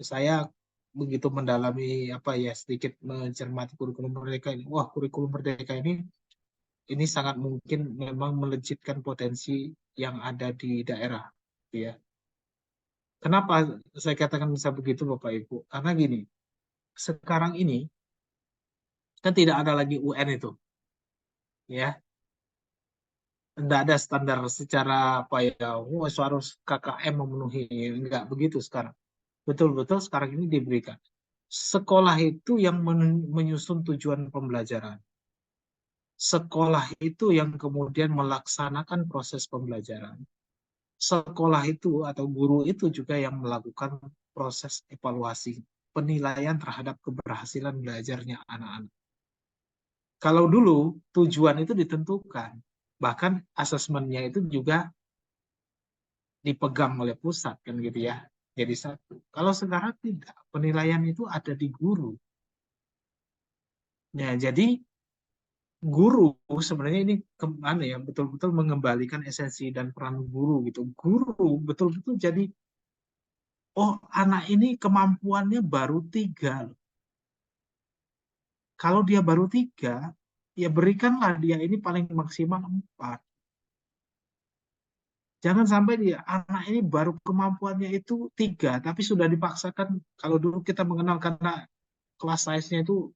Saya begitu mendalami sedikit mencermati kurikulum Merdeka ini. Wah, kurikulum Merdeka ini sangat mungkin memang melejitkan potensi yang ada di daerah, ya. Kenapa saya katakan bisa begitu Bapak Ibu? Karena gini, sekarang ini kan tidak ada lagi UN itu, ya. Tidak ada standar secara apa ya, harus KKM memenuhi, enggak begitu sekarang. Betul-betul sekarang ini diberikan. Sekolah itu yang menyusun tujuan pembelajaran. Sekolah itu yang kemudian melaksanakan proses pembelajaran. Sekolah itu atau guru itu juga yang melakukan proses evaluasi, penilaian terhadap keberhasilan belajarnya anak-anak. Kalau dulu tujuan itu ditentukan, bahkan asesmennya itu juga dipegang oleh pusat kan gitu ya. Jadi satu. Kalau sekarang tidak, penilaian itu ada di guru. Ya, jadi guru sebenarnya ini kemana ya, betul-betul mengembalikan esensi dan peran guru gitu. Guru betul-betul jadi, oh anak ini kemampuannya baru 3. Kalau dia baru 3, ya berikanlah dia ini paling maksimal 4. Jangan sampai dia anak ini baru kemampuannya itu 3, tapi sudah dipaksakan. Kalau dulu kita mengenal karena kelas size-nya itu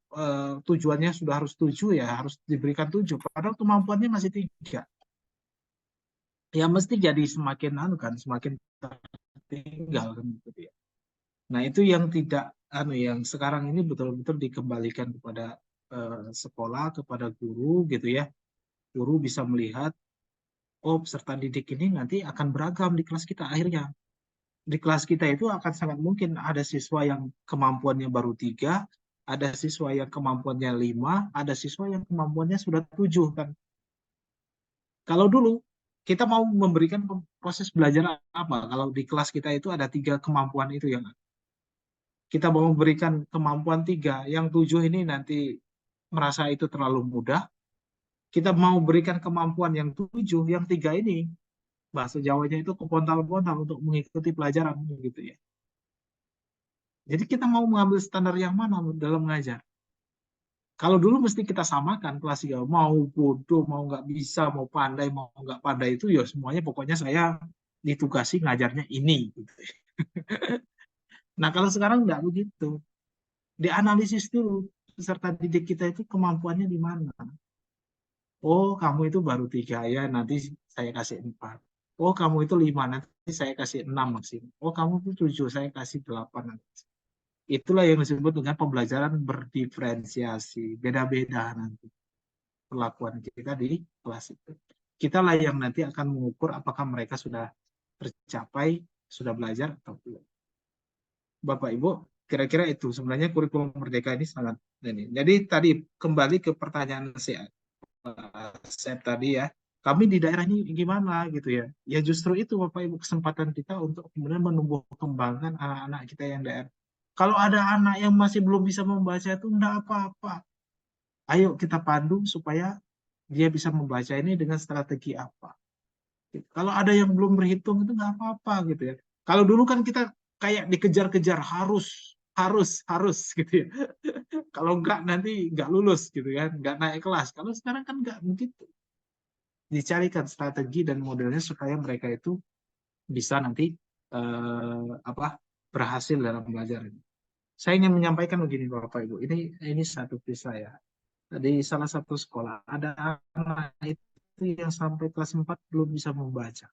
tujuannya sudah harus 7 ya, harus diberikan 7. Padahal kemampuannya masih 3. Ya mesti jadi semakin semakin tertinggal kan gitu ya. Nah itu yang tidak yang sekarang ini betul-betul dikembalikan kepada sekolah, kepada guru gitu ya. Guru bisa melihat, oh peserta didik ini nanti akan beragam di kelas kita akhirnya. Di kelas kita itu akan sangat mungkin ada siswa yang kemampuannya baru 3, ada siswa yang kemampuannya 5, ada siswa yang kemampuannya sudah 7 kan. Kalau dulu kita mau memberikan proses belajar apa? Kalau di kelas kita itu ada 3 kemampuan itu yang kita mau memberikan kemampuan 3, yang 7 ini nanti merasa itu terlalu mudah. Kita mau berikan kemampuan yang 7, yang 3 ini bahasa Jawanya itu kepontal-pontal untuk mengikuti pelajaran gitu ya. Jadi kita mau mengambil standar yang mana dalam mengajar? Kalau dulu mesti kita samakan kelas 3, mau bodoh, mau nggak bisa, mau pandai, mau nggak pandai itu ya semuanya pokoknya saya ditugasi ngajarnya ini. Gitu. Nah kalau sekarang nggak begitu, dianalisis dulu peserta didik kita itu kemampuannya di mana. Oh kamu itu baru 3 ya, nanti saya kasih 4. Oh kamu itu 5, nanti saya kasih 6 maksimal. Oh kamu itu 7, saya kasih 8 nanti. Itulah yang disebut dengan pembelajaran berdiferensiasi, beda-beda nanti perlakuan kita di kelas itu. Kitalah yang nanti akan mengukur apakah mereka sudah tercapai, sudah belajar atau belum. Bapak Ibu, kira-kira itu sebenarnya kurikulum merdeka ini sangat ini. Jadi tadi kembali ke pertanyaan saya tadi ya, kami di daerah ini gimana gitu ya. Ya justru itu Bapak Ibu kesempatan kita untuk kemudian menumbuh kembangkan anak-anak kita yang daerah. Kalau ada anak yang masih belum bisa membaca itu enggak apa-apa. Ayo kita pandu supaya dia bisa membaca ini dengan strategi apa. Kalau ada yang belum berhitung itu enggak apa-apa gitu ya. Kalau dulu kan kita kayak dikejar-kejar harus gitu ya. Kalau enggak nanti enggak lulus gitu kan, enggak naik kelas. Kalau sekarang kan enggak begitu. Dicarikan strategi dan modelnya supaya mereka itu bisa nanti berhasil dalam belajar ini. Saya ingin menyampaikan begini Bapak Ibu, ini satu kisah ya. Di salah satu sekolah ada anak itu yang sampai kelas 4 belum bisa membaca.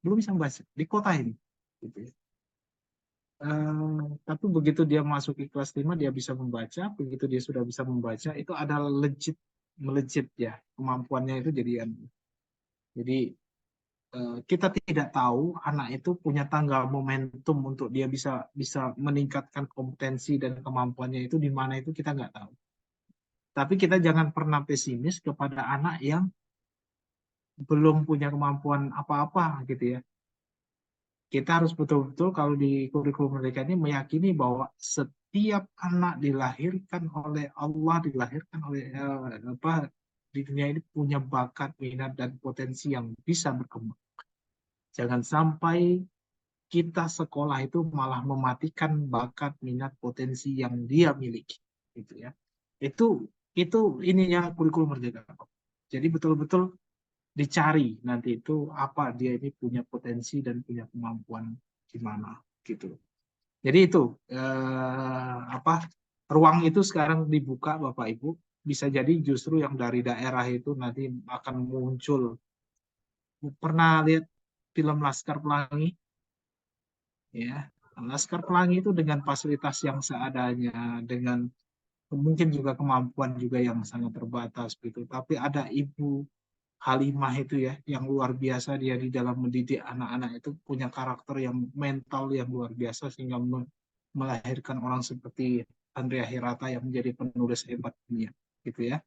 Belum bisa membaca di kota ini. Gitu ya. Tapi begitu dia masuk ke kelas 5 dia bisa membaca, begitu dia sudah bisa membaca itu ada melejit ya, kemampuannya itu jadi kita tidak tahu anak itu punya tanggal momentum untuk dia bisa meningkatkan kompetensi dan kemampuannya itu di mana itu kita nggak tahu. Tapi kita jangan pernah pesimis kepada anak yang belum punya kemampuan apa-apa gitu ya. Kita harus betul-betul kalau di kurikulum merdeka ini meyakini bahwa setiap anak dilahirkan oleh Allah, dilahirkan oleh di dunia ini punya bakat, minat, dan potensi yang bisa berkembang. Jangan sampai kita sekolah itu malah mematikan bakat, minat, potensi yang dia miliki. Gitu ya. Itu ininya kurikulum merdeka. Jadi betul-betul dicari nanti itu apa dia ini punya potensi dan punya kemampuan di mana. gitu. Jadi itu ruang itu sekarang dibuka Bapak Ibu, bisa jadi justru yang dari daerah itu nanti akan muncul. Pernah lihat film Laskar Pelangi? Ya, Laskar Pelangi itu dengan fasilitas yang seadanya, dengan mungkin juga kemampuan juga yang sangat terbatas gitu. Tapi ada Ibu Halimah itu ya, yang luar biasa, dia di dalam mendidik anak-anak itu punya karakter yang mental yang luar biasa sehingga melahirkan orang seperti Andrea Hirata yang menjadi penulis hebat dunia, gitu ya.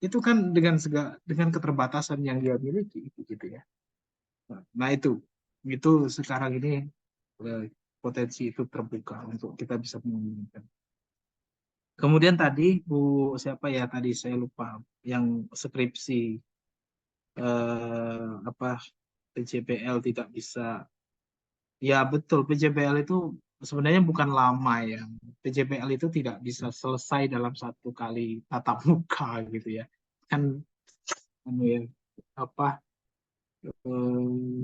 Itu kan dengan keterbatasan yang dia miliki, gitu ya. Nah itu sekarang ini potensi itu terbuka untuk kita bisa menggunakan. Kemudian tadi Bu siapa ya tadi saya lupa yang skripsi PJBL tidak bisa. Ya betul, PJBL itu sebenarnya bukan lama ya. PJBL itu tidak bisa selesai dalam satu kali tatap muka gitu ya. Kan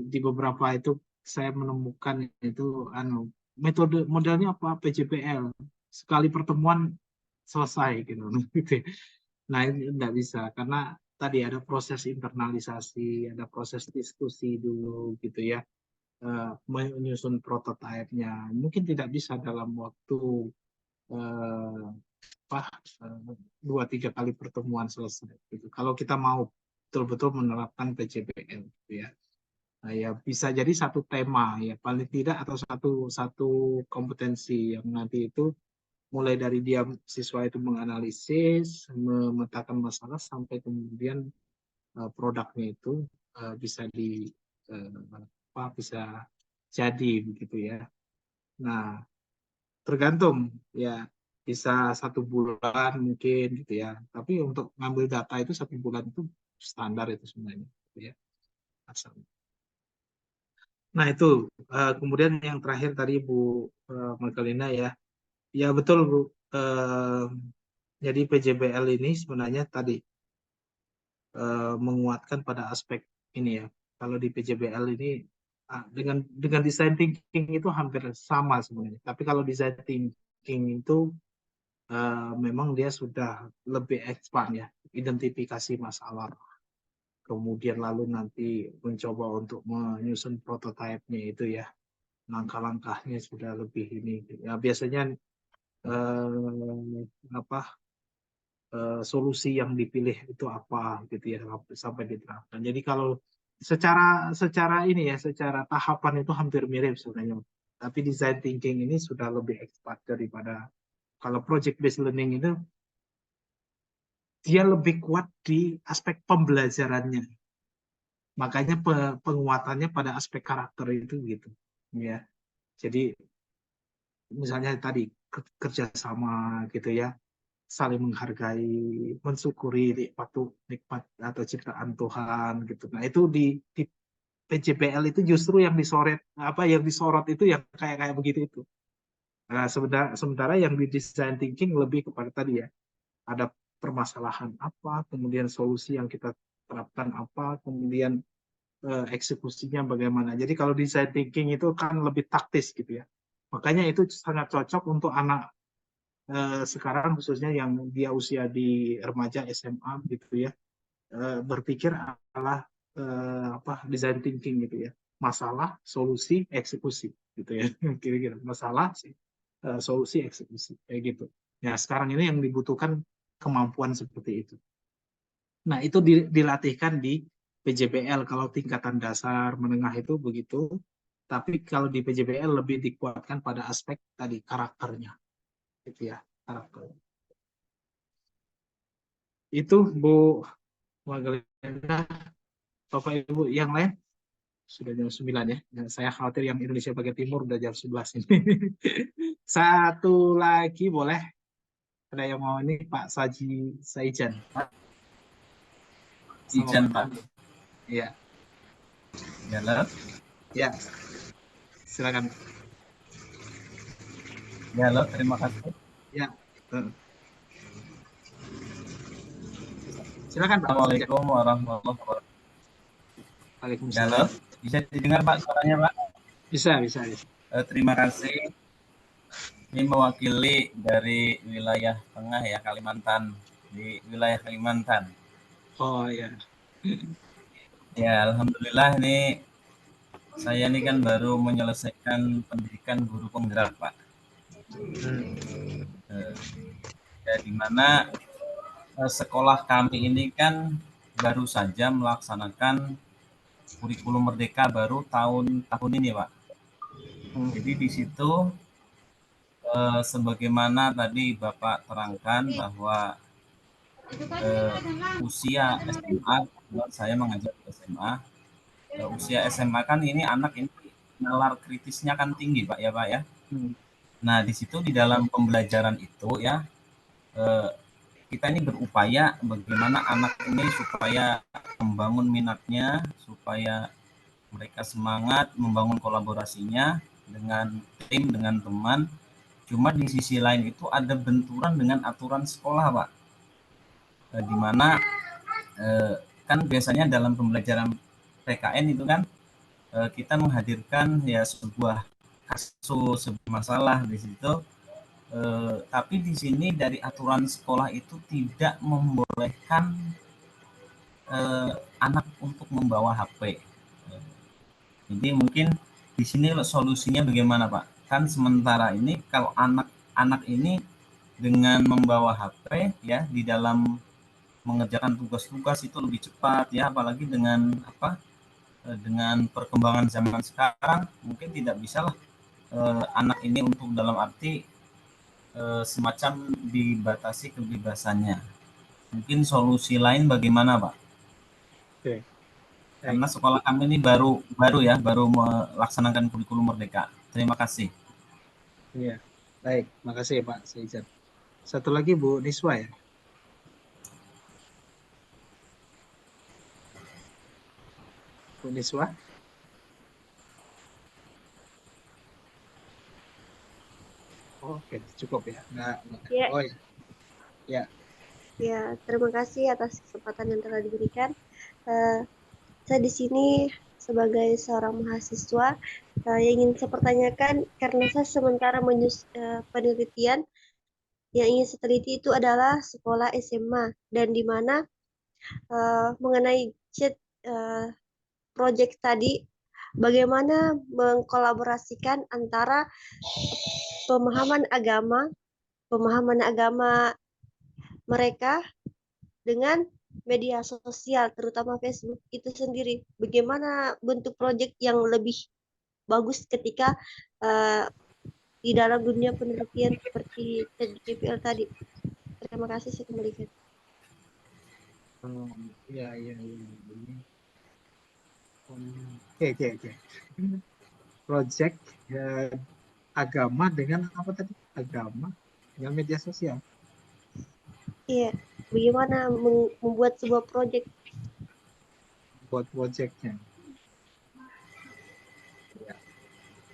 di beberapa itu saya menemukan itu modelnya apa PJBL sekali pertemuan selesai gitu. Nah ini tidak bisa karena tadi ada proses internalisasi, ada proses diskusi dulu gitu ya, menyusun prototipenya. Mungkin tidak bisa dalam waktu 2-3 kali pertemuan selesai. Gitu. Kalau kita mau betul-betul menerapkan PJBL, gitu ya. Nah, ya bisa jadi satu tema ya paling tidak atau satu kompetensi yang nanti itu mulai dari dia siswa itu menganalisis, memetakan masalah sampai kemudian produknya itu bisa bisa jadi begitu ya. Nah, tergantung ya bisa 1 bulan mungkin gitu ya. Tapi untuk ngambil data itu 1 bulan itu standar itu sebenarnya gitu ya. Nah itu kemudian yang terakhir tadi Bu Magdalena ya. Ya betul Bu. Jadi PJBL ini sebenarnya tadi menguatkan pada aspek ini ya. Kalau di PJBL ini dengan design thinking itu hampir sama sebenarnya. Tapi kalau design thinking itu memang dia sudah lebih expand ya, identifikasi masalah. Kemudian lalu nanti mencoba untuk menyusun prototipenya itu ya. Langkah-langkahnya sudah lebih ini. Ya biasanya solusi yang dipilih itu apa gitu ya sampai diterapkan. Jadi kalau secara ini ya, secara tahapan itu hampir mirip sebenarnya. Tapi design thinking ini sudah lebih expert daripada kalau project based learning itu dia lebih kuat di aspek pembelajarannya. Makanya penguatannya pada aspek karakter itu gitu ya. Jadi misalnya tadi kerjasama gitu ya, saling menghargai, mensyukuri nikmat atau ciptaan Tuhan gitu. Nah itu di PJBL itu justru yang disorot itu yang kayak begitu itu. Nah, sementara yang di design thinking lebih kepada tadi ya, ada permasalahan apa, kemudian solusi yang kita terapkan apa, kemudian eksekusinya bagaimana. Jadi kalau design thinking itu kan lebih taktis gitu ya. Makanya itu sangat cocok untuk anak sekarang khususnya yang dia usia di remaja SMA gitu ya, berpikir adalah design thinking gitu ya, masalah, solusi, eksekusi gitu ya, kira-kira masalah, solusi, eksekusi kayak gitu. Ya sekarang ini yang dibutuhkan kemampuan seperti itu. Nah itu dilatihkan di PJBL kalau tingkatan dasar menengah itu begitu, tapi kalau di PJBL lebih dikuatkan pada aspek tadi karakternya. Gitu ya, karakter. Itu Bu Magdalena, Bapak Ibu yang lain sudah jam 9 ya. Saya khawatir yang Indonesia bagian timur udah jam 11 ini. Satu lagi boleh? Ada yang mau ini Pak Saijan. Saijan Pak. Iya. Halo. Ya. Silakan. Ya, halo, terima kasih. Ya. Silakan Pak. Assalamualaikum warahmatullahi wabarakatuh. Waalaikumsalam. Halo, bisa didengar Pak suaranya Pak? Bisa. Terima kasih. Ini mewakili dari wilayah tengah ya, Kalimantan. Di wilayah Kalimantan. Oh ya. Ya, alhamdulillah ini saya ini kan baru menyelesaikan pendidikan guru penggerak, Pak. Ya, di mana sekolah kami ini kan baru saja melaksanakan kurikulum merdeka baru tahun ini, Pak. Jadi di situ sebagaimana tadi Bapak terangkan bahwa usia SMA, saya mengajar di SMA, usia SMA kan ini anak ini nalar kritisnya kan tinggi, Pak ya, Pak ya. Nah, di situ di dalam pembelajaran itu ya, kita ini berupaya bagaimana anak ini supaya membangun minatnya, supaya mereka semangat membangun kolaborasinya dengan tim, dengan teman. Cuma di sisi lain itu ada benturan dengan aturan sekolah, Pak. Di mana kan biasanya dalam pembelajaran PKN itu kan kita menghadirkan ya sebuah kasus, sebuah masalah di situ. Tapi di sini dari aturan sekolah itu tidak membolehkan anak untuk membawa HP. Jadi mungkin di sini solusinya bagaimana, Pak? Kan sementara ini kalau anak-anak ini dengan membawa HP ya di dalam mengerjakan tugas-tugas itu lebih cepat ya, apalagi dengan dengan perkembangan zaman sekarang mungkin tidak bisalah anak ini untuk dalam arti semacam dibatasi kebebasannya. Mungkin solusi lain bagaimana, Pak? Oke. Karena sekolah kami ini baru melaksanakan kurikulum merdeka. Terima kasih. Iya, baik. Makasih Pak Seijat. Satu lagi Bu Niswa ya. Bu Niswa. Oke, cukup ya. Nggak. Ya. Oh ya. Ya. Ya, terima kasih atas kesempatan yang telah diberikan. Saya di sini sebagai seorang mahasiswa yang ingin saya pertanyakan karena saya sementara penelitian yang ingin saya teliti itu adalah sekolah SMA dan di mana mengenai proyek tadi bagaimana mengkolaborasikan antara pemahaman agama mereka dengan media sosial, terutama Facebook itu sendiri. Bagaimana bentuk proyek yang lebih bagus ketika di dalam dunia penelitian seperti TDPL tadi. Terima kasih, saya kembalikan. Iya. Oke. Project agama dengan apa tadi? Agama dengan media sosial. Iya, bagaimana membuat sebuah proyek? Buat proyeknya. Ya.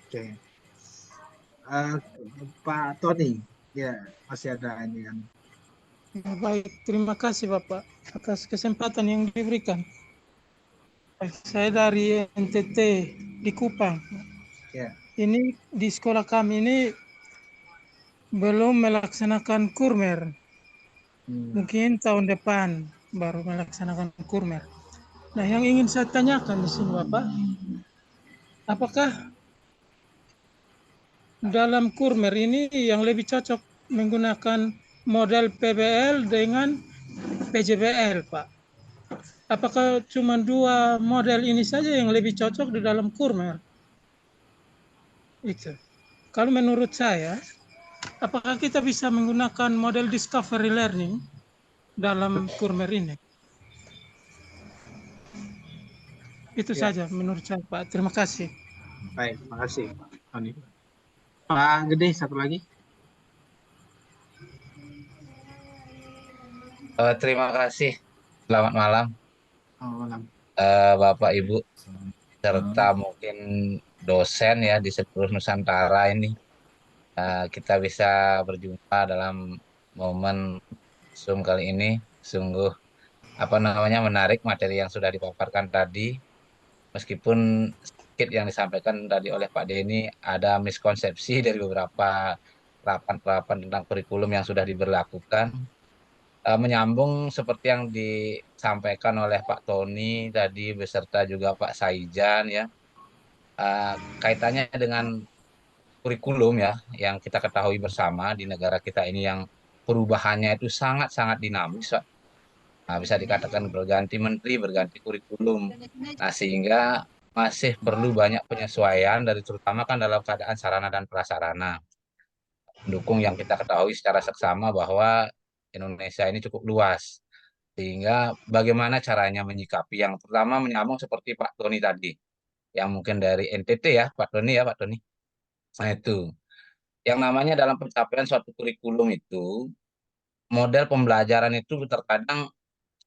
Oke. Pak Tony, ya masih ada ini kan. Ya, baik, terima kasih Bapak atas kesempatan yang diberikan. Saya dari NTT di Kupang. Ya. Ini di sekolah kami ini belum melaksanakan kurmer. Mungkin tahun depan baru melaksanakan kurmer. Nah, yang ingin saya tanyakan di sini Bapak, apakah dalam kurmer ini yang lebih cocok menggunakan model PBL dengan PJBL, Pak? Apakah cuma dua model ini saja yang lebih cocok di dalam kurmer? Itu. Kalau menurut saya, apakah kita bisa menggunakan model discovery learning dalam kurmer ini? Itu saja menurut saya, Pak. Terima kasih. Baik, makasih Pak Tony. Pak Gede, satu lagi. Terima kasih. Selamat malam. Malam. Bapak Ibu serta mungkin dosen ya di seluruh Nusantara ini. Kita bisa berjumpa dalam momen Zoom kali ini. Sungguh menarik materi yang sudah dipaparkan tadi. Meskipun sedikit yang disampaikan tadi oleh Pak Denny, ada miskonsepsi dari beberapa penerapan tentang kurikulum yang sudah diberlakukan. Menyambung seperti yang disampaikan oleh Pak Tony tadi beserta juga Pak Saijan ya, kaitannya dengan kurikulum ya, yang kita ketahui bersama di negara kita ini yang perubahannya itu sangat-sangat dinamis, Pak. Nah, bisa dikatakan berganti menteri, berganti kurikulum. Nah, sehingga masih perlu banyak penyesuaian dari terutama kan dalam keadaan sarana dan prasarana. Mendukung yang kita ketahui secara seksama bahwa Indonesia ini cukup luas. Sehingga bagaimana caranya menyikapi yang pertama menyambung seperti Pak Tony tadi. Yang mungkin dari NTT ya, Pak Tony ya, Pak Tony. Nah, itu. Yang namanya dalam pencapaian suatu kurikulum itu, model pembelajaran itu terkadang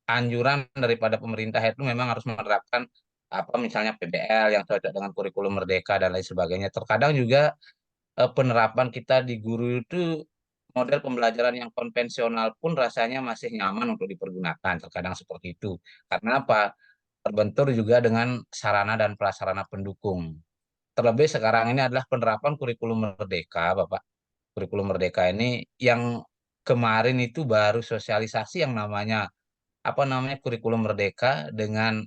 anjuran daripada pemerintah itu memang harus menerapkan apa misalnya PBL yang cocok dengan kurikulum merdeka dan lain sebagainya. Terkadang juga penerapan kita di guru itu model pembelajaran yang konvensional pun rasanya masih nyaman untuk dipergunakan. Terkadang seperti itu. Karena apa? Terbentur juga dengan sarana dan prasarana pendukung. Terlebih sekarang ini adalah penerapan kurikulum merdeka, Bapak. Kurikulum merdeka ini yang kemarin itu baru sosialisasi yang namanya kurikulum merdeka dengan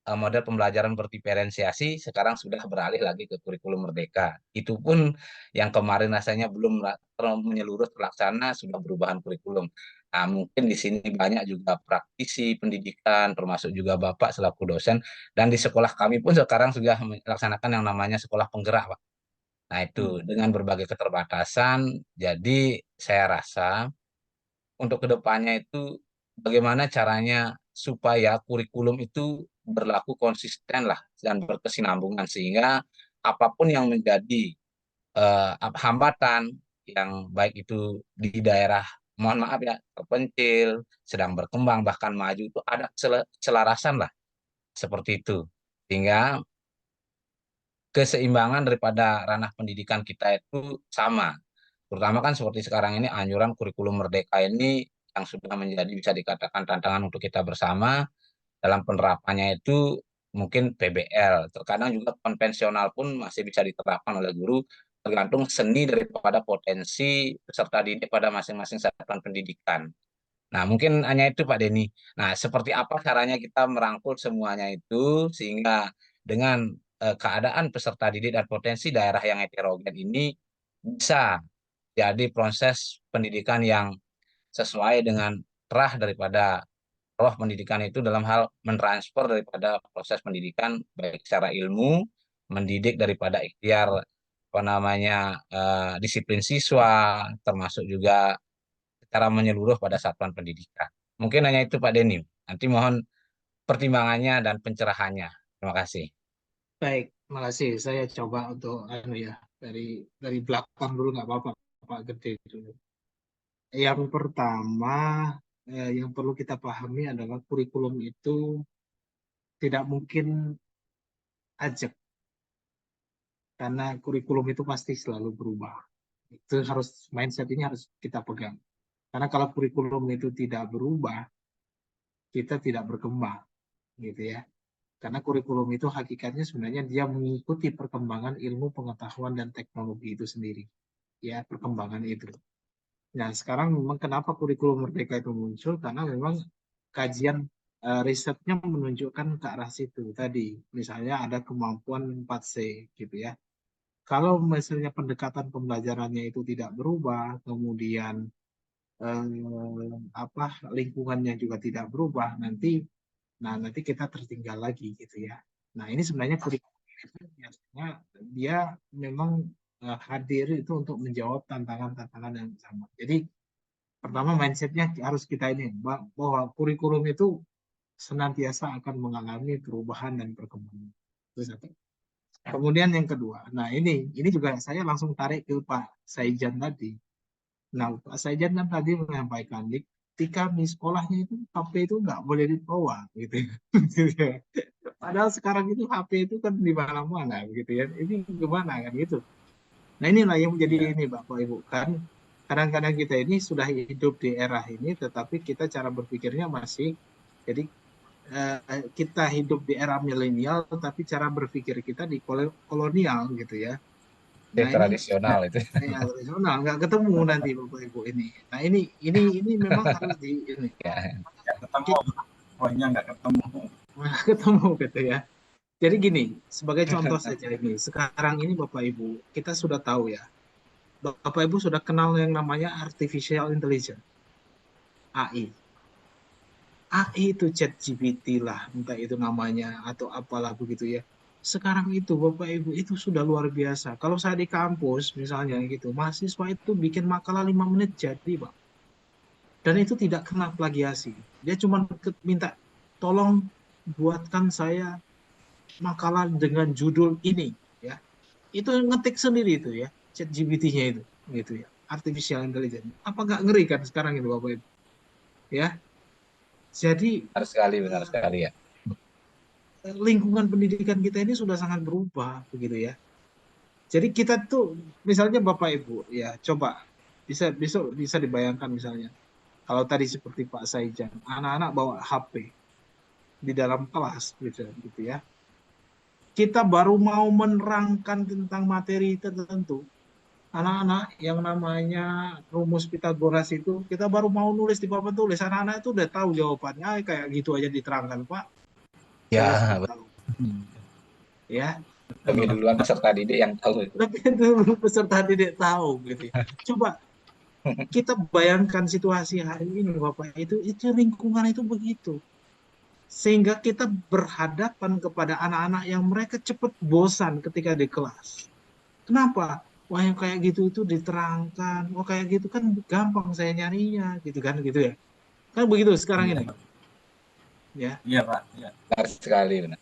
model pembelajaran berdiferensiasi sekarang sudah beralih lagi ke kurikulum merdeka. Itu pun yang kemarin rasanya belum menyeluruh terlaksana sudah perubahan kurikulum. Nah, mungkin di sini banyak juga praktisi pendidikan termasuk juga Bapak selaku dosen dan di sekolah kami pun sekarang sudah melaksanakan yang namanya sekolah penggerak, Pak. Nah, itu dengan berbagai keterbatasan jadi saya rasa untuk kedepannya itu bagaimana caranya supaya kurikulum itu berlaku konsisten lah dan berkesinambungan sehingga apapun yang menjadi hambatan yang baik itu di daerah mohon maaf ya terpencil, sedang berkembang bahkan maju itu ada keselarasan lah seperti itu sehingga keseimbangan daripada ranah pendidikan kita itu sama. Terutama kan seperti sekarang ini anjuran kurikulum merdeka ini yang sudah menjadi bisa dikatakan tantangan untuk kita bersama dalam penerapannya itu mungkin PBL. Terkadang juga konvensional pun masih bisa diterapkan oleh guru tergantung seni daripada potensi peserta didik pada masing-masing satuan pendidikan. Nah, mungkin hanya itu Pak Denny. Nah, seperti apa caranya kita merangkul semuanya itu sehingga dengan keadaan peserta didik dan potensi daerah yang heterogen ini bisa jadi proses pendidikan yang sesuai dengan terah daripada roh pendidikan itu dalam hal mentransfer daripada proses pendidikan baik secara ilmu, mendidik daripada ikhtiar disiplin siswa, termasuk juga secara menyeluruh pada satuan pendidikan. Mungkin hanya itu Pak Denny. Nanti mohon pertimbangannya dan pencerahannya. Terima kasih. Baik, terima kasih. Saya coba untuk dari belakang dulu nggak apa-apa, Pak Gede dulu. Yang pertama yang perlu kita pahami adalah kurikulum itu tidak mungkin ajak karena kurikulum itu pasti selalu berubah. Itu harus mindset ini harus kita pegang. Karena kalau kurikulum itu tidak berubah, kita tidak berkembang, gitu ya. Karena kurikulum itu hakikatnya sebenarnya dia mengikuti perkembangan ilmu pengetahuan dan teknologi itu sendiri, ya perkembangan itu. Nah sekarang memang kenapa kurikulum merdeka itu muncul? Karena memang kajian risetnya menunjukkan ke arah situ tadi. Misalnya ada kemampuan 4C, gitu ya. Kalau misalnya pendekatan pembelajarannya itu tidak berubah, kemudian lingkungannya juga tidak berubah, nanti kita tertinggal lagi gitu ya. Nah ini sebenarnya kurikulum itu biasanya dia memang hadir itu untuk menjawab tantangan-tantangan yang sama. Jadi pertama mindsetnya harus kita ini bahwa kurikulum itu senantiasa akan mengalami perubahan dan perkembangan. Itu satu. Kemudian yang kedua, nah ini juga saya langsung tarik ke Pak Saijan tadi. Nah Pak Saijan kan tadi menyampaikan ketika di sekolahnya itu HP itu nggak boleh dibawa gitu. Padahal sekarang itu HP itu kan di mana-mana gitu ya. Ini gimana kan gitu. Nah inilah yang menjadi ini Bapak Ibu kan kadang-kadang kita ini sudah hidup di era ini tetapi kita cara berpikirnya masih jadi kita hidup di era milenial, tapi cara berpikir kita di kolonial gitu ya. Nah, tradisional itu. Ya, tradisional, nggak ketemu nanti Bapak Ibu ini. Nah, ini memang harus di ini. Nggak ketemu, poinnya nggak ketemu. Nggak ketemu gitu ya. Jadi gini, sebagai contoh saja ini, sekarang ini Bapak Ibu, kita sudah tahu ya, Bapak Ibu sudah kenal yang namanya Artificial Intelligence, AI. AI itu ChatGPT lah, entah itu namanya atau apalah begitu ya. Sekarang itu Bapak Ibu itu sudah luar biasa. Kalau saya di kampus misalnya gitu, mahasiswa itu bikin makalah 5 menit jadi, Pak. Dan itu tidak kena plagiasi. Dia cuma minta tolong buatkan saya makalah dengan judul ini ya. Itu ngetik sendiri itu ya, ChatGPT-nya itu gitu ya. Artificial Intelligence. Apa nggak ngeri kan sekarang itu Bapak Ibu? Ya. Jadi benar sekali ya. Lingkungan pendidikan kita ini sudah sangat berubah begitu ya. Jadi kita tuh misalnya Bapak Ibu ya coba bisa dibayangkan misalnya kalau tadi seperti Pak Saijan, anak-anak bawa HP di dalam kelas gitu ya. Kita baru mau menerangkan tentang materi tertentu. Anak-anak yang namanya rumus Pitagoras itu kita baru mau nulis di papan tulis, anak-anak itu udah tahu jawabannya, kayak gitu aja diterangkan Pak. Ya, ya. Lebih duluan peserta didik yang tahu. Lebih dulu peserta didik tahu gitu. Coba kita bayangkan situasi hari ini Bapak, itu lingkungan itu begitu. Sehingga kita berhadapan kepada anak-anak yang mereka cepat bosan ketika di kelas. Kenapa? Wah, yang kayak gitu itu diterangkan. Wah, kayak gitu kan gampang saya nyarinya gitu kan gitu ya. Kan begitu sekarang ini. Ya. Iya, Pak. Ya. Benar sekali, benar.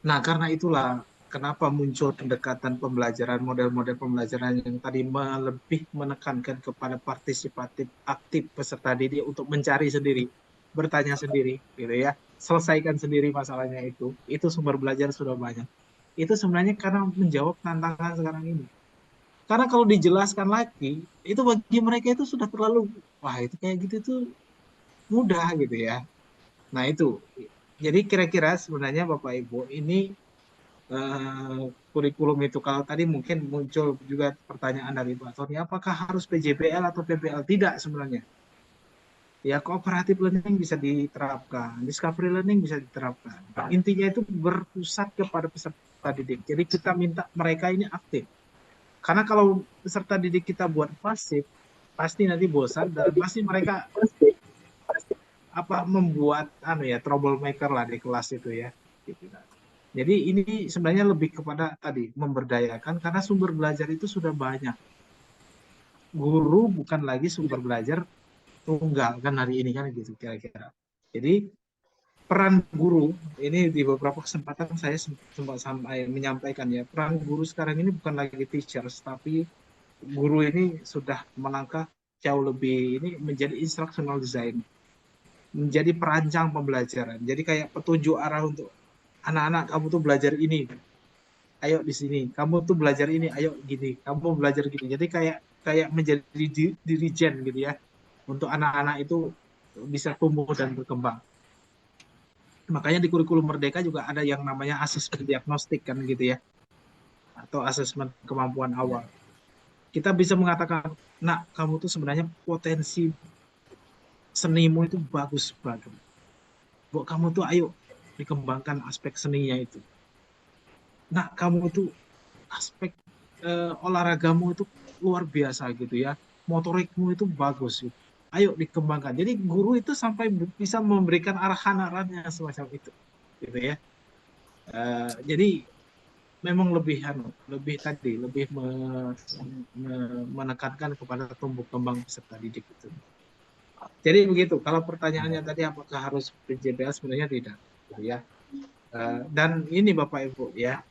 Nah, karena itulah kenapa muncul pendekatan pembelajaran, model-model pembelajaran yang tadi lebih menekankan kepada partisipatif aktif peserta didik untuk mencari sendiri, bertanya sendiri, gitu ya, selesaikan sendiri masalahnya itu sumber belajar sudah banyak. Itu sebenarnya karena menjawab tantangan sekarang ini. Karena kalau dijelaskan lagi, itu bagi mereka itu sudah terlalu, wah itu kayak gitu tuh mudah gitu ya. Nah itu, jadi kira-kira sebenarnya Bapak Ibu ini kurikulum itu, kalau tadi mungkin muncul juga pertanyaan dari Pak Tony, apakah harus PJBL atau PBL? Tidak sebenarnya. Ya, cooperative learning bisa diterapkan, discovery learning bisa diterapkan. Intinya itu berpusat kepada peserta didik. Jadi kita minta mereka ini aktif. Karena kalau peserta didik kita buat pasif, pasti nanti bosan dan pasti mereka membuat troublemaker lah di kelas itu ya. Jadi ini sebenarnya lebih kepada tadi memberdayakan, karena sumber belajar itu sudah banyak. Guru bukan lagi sumber belajar tunggal kan hari ini kan gitu kira-kira. Jadi peran guru ini di beberapa kesempatan saya sempat menyampaikan ya, peran guru sekarang ini bukan lagi teachers, tapi guru ini sudah melangkah jauh lebih ini menjadi instructional design, menjadi perancang pembelajaran. Jadi kayak petunjuk arah untuk anak-anak, kamu tuh belajar ini, ayo di sini. Kamu tuh belajar ini, ayo gini. Kamu belajar gini. Jadi kayak menjadi dirijen gitu ya, untuk anak-anak itu bisa tumbuh dan berkembang. Makanya di kurikulum Merdeka juga ada yang namanya asesmen diagnostik kan gitu ya, atau asesmen kemampuan awal. Kita bisa mengatakan, nak kamu tuh sebenarnya potensi senimu itu bagus banget. Buat kamu tuh ayo dikembangkan aspek seninya itu. Nah, kamu tuh aspek olahragamu itu luar biasa gitu ya. Motorikmu itu bagus gitu. Ayo dikembangkan. Jadi guru itu sampai bisa memberikan arahan-arahannya semacam itu. Gitu ya. Jadi memang lebih menekankan kepada tumbuh kembang peserta didik itu. Jadi begitu. Kalau pertanyaannya tadi apakah harus PJBL, sebenarnya tidak. Ya. Dan ini Bapak Ibu ya,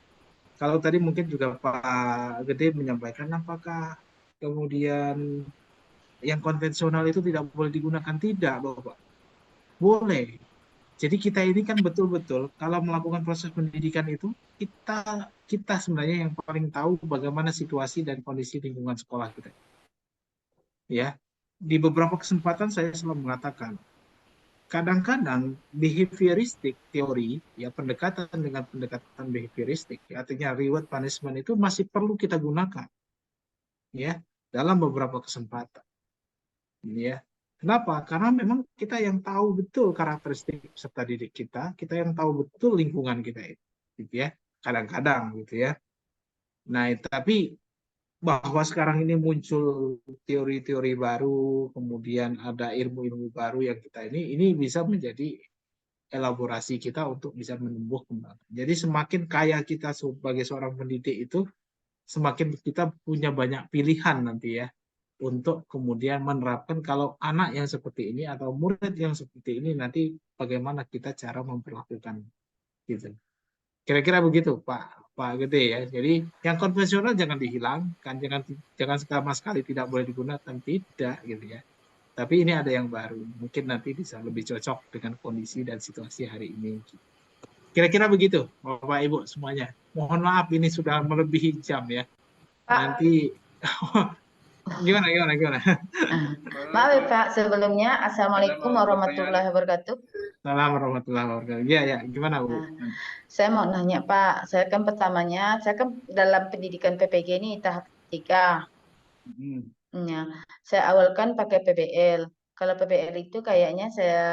kalau tadi mungkin juga Pak Gede menyampaikan apakah kemudian yang konvensional itu tidak boleh digunakan, tidak Bapak, boleh. Jadi kita ini kan betul-betul kalau melakukan proses pendidikan itu kita sebenarnya yang paling tahu bagaimana situasi dan kondisi lingkungan sekolah kita. Ya, di beberapa kesempatan saya selalu mengatakan, kadang-kadang behavioristik teori, ya pendekatan dengan pendekatan behavioristik, artinya reward punishment itu masih perlu kita gunakan, ya, dalam beberapa kesempatan, ya. Kenapa? Karena memang kita yang tahu betul karakteristik peserta didik kita yang tahu betul lingkungan kita itu, gitu ya. Kadang-kadang, gitu ya. Nah, tapi bahwa sekarang ini muncul teori-teori baru, kemudian ada ilmu-ilmu baru yang kita ini bisa menjadi elaborasi kita untuk bisa menumbuh kembang. Jadi semakin kaya kita sebagai seorang pendidik itu, semakin kita punya banyak pilihan nanti ya, untuk kemudian menerapkan kalau anak yang seperti ini atau murid yang seperti ini nanti bagaimana kita cara memperlakukan gitu. Kira-kira begitu Pak Gede ya. Jadi yang konvensional jangan dihilangkan, jangan sama sekali tidak boleh digunakan, tidak gitu ya. Tapi ini ada yang baru, mungkin nanti bisa lebih cocok dengan kondisi dan situasi hari ini. Kira-kira begitu Bapak Ibu semuanya. Mohon maaf ini sudah melebihi jam ya. Nanti gimana? Maaf ya Pak, sebelumnya Assalamualaikum warahmatullahi wabarakatuh. Assalamualaikum warahmatullahi wabarakatuh. Ya, gimana Bu? Saya mau nanya Pak, saya kan dalam pendidikan PPG ini tahap 3. Ya, saya awalkan pakai PBL. Kalau PBL itu kayaknya saya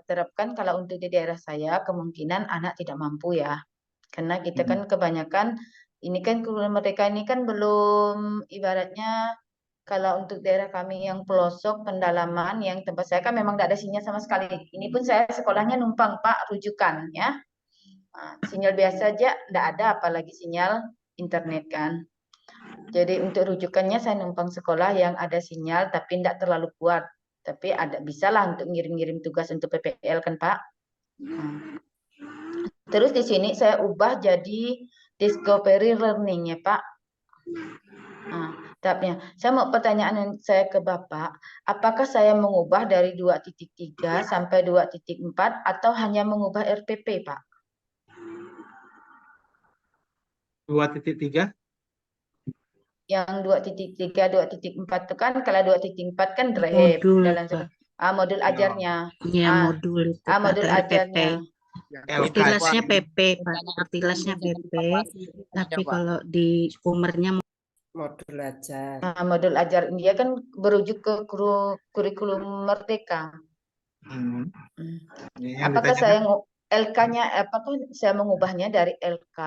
terapkan kalau untuk di daerah saya kemungkinan anak tidak mampu ya. Karena kita kan kebanyakan ini kan kurikulum merdeka ini kan belum ibaratnya. Kalau untuk daerah kami yang pelosok, pendalaman, yang tempat saya kan memang tidak ada sinyal sama sekali. Ini pun saya sekolahnya numpang Pak, rujukan ya. Nah, sinyal biasa aja tidak ada, apalagi sinyal internet kan. Jadi untuk rujukannya saya numpang sekolah yang ada sinyal tapi tidak terlalu kuat. Tapi ada bisalah untuk ngirim-ngirim tugas untuk PPL kan Pak. Terus di sini saya ubah jadi discovery learning ya Pak. Tahapnya. Saya mau pertanyaan saya ke Bapak, apakah saya mengubah dari 2.3 sampai 2.4 atau hanya mengubah RPP, Pak? 2.3? Yang 2.3, 2.4 itu kan kalau 2.4 kan draft Modul, dalam Pak. Modul ajarnya. Ya, modul itu, Pak, Modul RPP. ajarnya. Artilasnya PP, Pak. Artilasnya PP. Tapi kalau di Sumernya Modul ajar. Modul ajar dia kan berujuk ke kurikulum merdeka. Apakah saya LK-nya apakah saya mengubahnya dari LK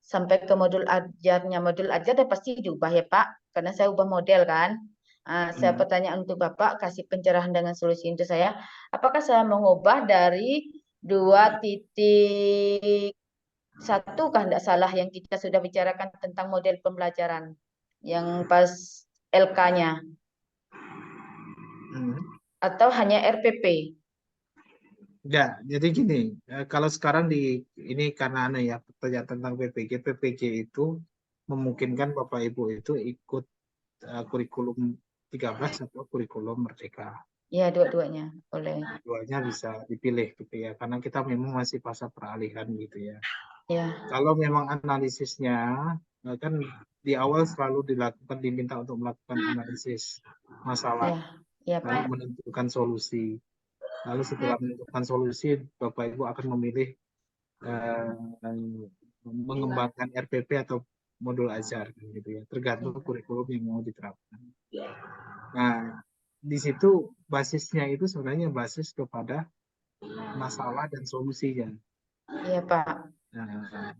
sampai ke modul ajarnya? Modul ajar dan pasti diubah ya Pak, karena saya ubah model kan. Saya pertanyaan untuk Bapak, kasih pencerahan dengan solusi untuk saya. Apakah saya mengubah dari 2.1 kah tidak salah yang kita sudah bicarakan tentang model pembelajaran yang pas LK-nya atau hanya RPP? Ya, jadi gini, kalau sekarang ini karena ya pertanyaan tentang PPG itu memungkinkan Bapak Ibu itu ikut kurikulum 13 atau kurikulum merdeka. Ya, dua-duanya boleh. Dua-duanya bisa dipilih gitu ya, karena kita memang masih fase peralihan gitu ya. Ya. Kalau memang analisisnya kan di awal selalu diminta untuk melakukan analisis masalah, lalu menentukan solusi. Lalu setelah menentukan solusi, Bapak Ibu akan memilih mengembangkan RPP atau modul ajar gitu ya, tergantung kurikulum yang mau diterapkan. Nah, di situ basisnya itu sebenarnya basis kepada masalah dan solusinya. Iya, Pak. Nah,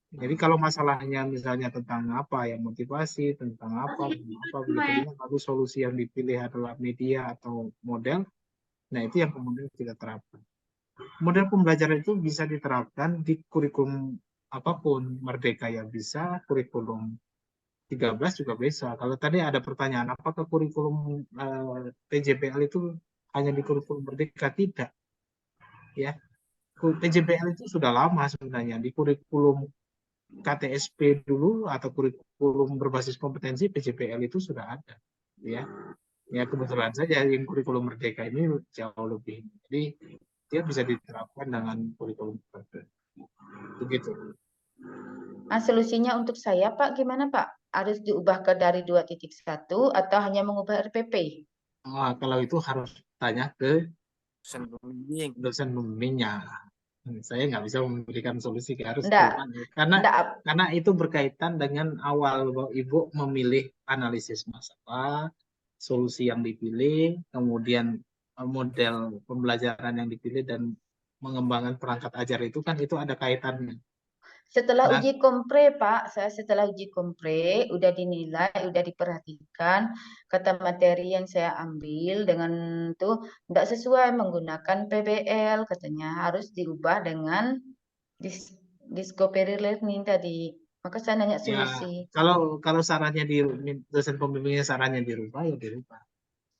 jadi kalau masalahnya misalnya tentang apa yang motivasi, tentang apa begitu, lalu solusi yang dipilih adalah media atau model, nah itu yang kemudian kita terapkan. Model pembelajaran itu bisa diterapkan di kurikulum apapun, merdeka ya bisa, kurikulum 13 juga bisa. Kalau tadi ada pertanyaan, apakah kurikulum PJBL itu hanya di kurikulum merdeka? Tidak. Ya, PJBL itu sudah lama sebenarnya. Di kurikulum KTSP dulu atau kurikulum berbasis kompetensi PJBL itu sudah ada. Ya, kebetulan saja yang kurikulum merdeka ini jauh lebih. Jadi dia bisa diterapkan dengan kurikulum merdeka. Begitu. Solusinya untuk saya, Pak, gimana, Pak? Harus diubah ke dari 2.1 atau hanya mengubah RPP? Kalau itu harus tanya ke Dosen pembimbingnya. Saya nggak bisa memberikan solusi, harus Enggak, karena itu berkaitan dengan awal Ibu memilih analisis masalah, solusi yang dipilih, kemudian model pembelajaran yang dipilih dan mengembangkan perangkat ajar itu kan itu ada kaitannya. Setelah Nah, uji kompre, Pak, saya setelah uji kompre, udah dinilai, udah diperhatikan, kata materi yang saya ambil dengan tuh tidak sesuai menggunakan PBL, katanya harus diubah dengan discovery learning tadi. Maka saya nanya solusi. Kalau sarannya dosen pembimbingnya sarannya dirubah, ya dirubah.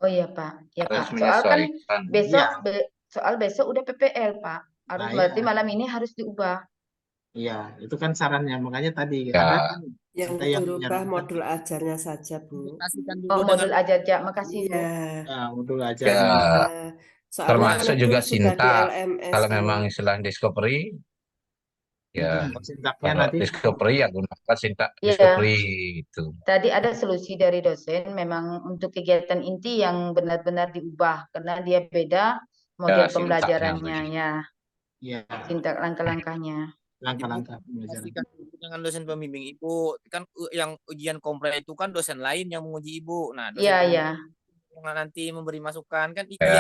Oh iya Pak, ya Harus Pak. Soal kan menyesuaikan. besok, Iya. soal besok udah PPL Pak. Harus Nah, berarti iya. malam ini harus diubah. Iya, itu kan sarannya. Makanya tadi Ya. ada kan Yang ada yang dirubah menyarankan modul ajarnya saja, Bu. Oh, modul ajar, makasih Bu. Iya. modul Ya, ajarnya. Soalnya termasuk kan juga itu sudah di sintak. LMS Kalau tuh. memang istilah discovery, ya Sintaknya kalau nanti discovery ya gunakan sintak Iya. discovery gitu. Tadi ada solusi dari dosen, memang untuk kegiatan inti yang benar-benar diubah karena dia beda model Ya, pembelajarannya sintaknya. ya. Sintak langkah-langkahnya. Langkah-langkah Pastikan dengan dosen pembimbing Ibu. Kan yang ujian kompre itu kan dosen lain yang menguji Ibu. Nah, dosen Iya. yang nanti memberi masukan kan Ya. dia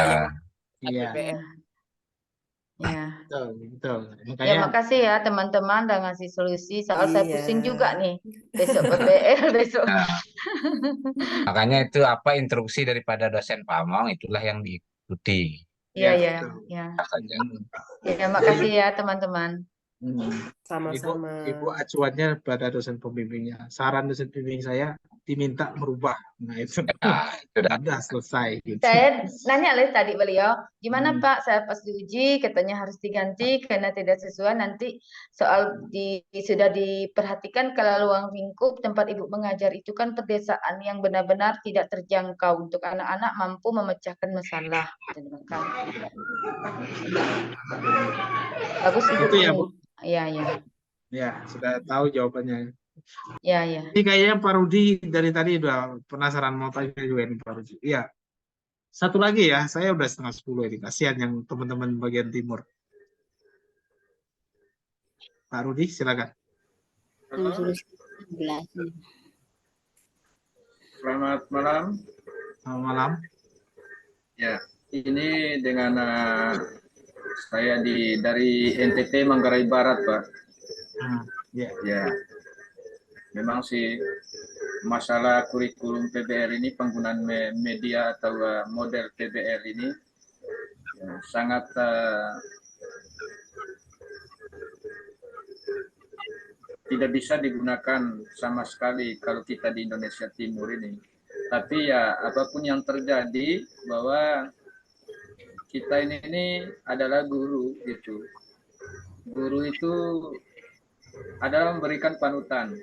yang Iya. Ya. Betul. Ya, Makanya makasih ya teman-teman udah ngasih solusi. Soal saya pusing juga nih. Besok PPL, besok. Makanya itu apa instruksi daripada dosen Pak Among itulah yang diikuti. Iya. Saja. Ya, makasih ya teman-teman. Sama-sama. Ibu acuannya pada dosen pembimbingnya. Saran dosen pembimbing saya diminta merubah. Nah itu sudah selesai. Gitu. Saya nanya tadi beliau, gimana Pak? Saya pas diuji katanya harus diganti karena tidak sesuai. Nanti soal sudah diperhatikan kalau ruang lingkup tempat Ibu mengajar itu kan pedesaan yang benar-benar tidak terjangkau untuk anak-anak mampu memecahkan masalah. Bagus Ibu. Itu ya Bu. Iya. Ya, sudah tahu jawabannya. Iya. Ini kayaknya Pak Rudi dari tadi udah penasaran mau tanya juga nih Pak Rudi. Iya. Satu lagi ya, saya udah 9:30 ini. Kasihan yang teman-teman bagian timur. Pak Rudi, silakan. Selamat malam. Selamat malam. Ya, ini dengan saya dari NTT Manggarai Barat, Pak. Ya. Memang sih masalah kurikulum PBL ini, penggunaan media atau model PBL ini sangat tidak bisa digunakan sama sekali kalau kita di Indonesia Timur ini. Tapi ya apapun yang terjadi, bahwa kita ini adalah guru gitu. Guru itu adalah memberikan panutan.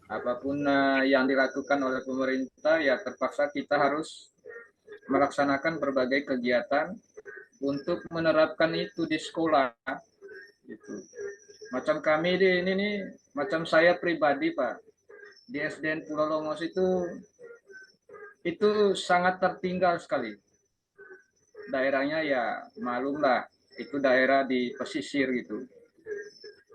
Apapun yang dilakukan oleh pemerintah, ya terpaksa kita harus melaksanakan berbagai kegiatan untuk menerapkan itu di sekolah. Gitu. Macam kami ini macam saya pribadi Pak, di SDN Pulau Longos itu sangat tertinggal sekali. Daerahnya ya malumlah, itu daerah di pesisir gitu.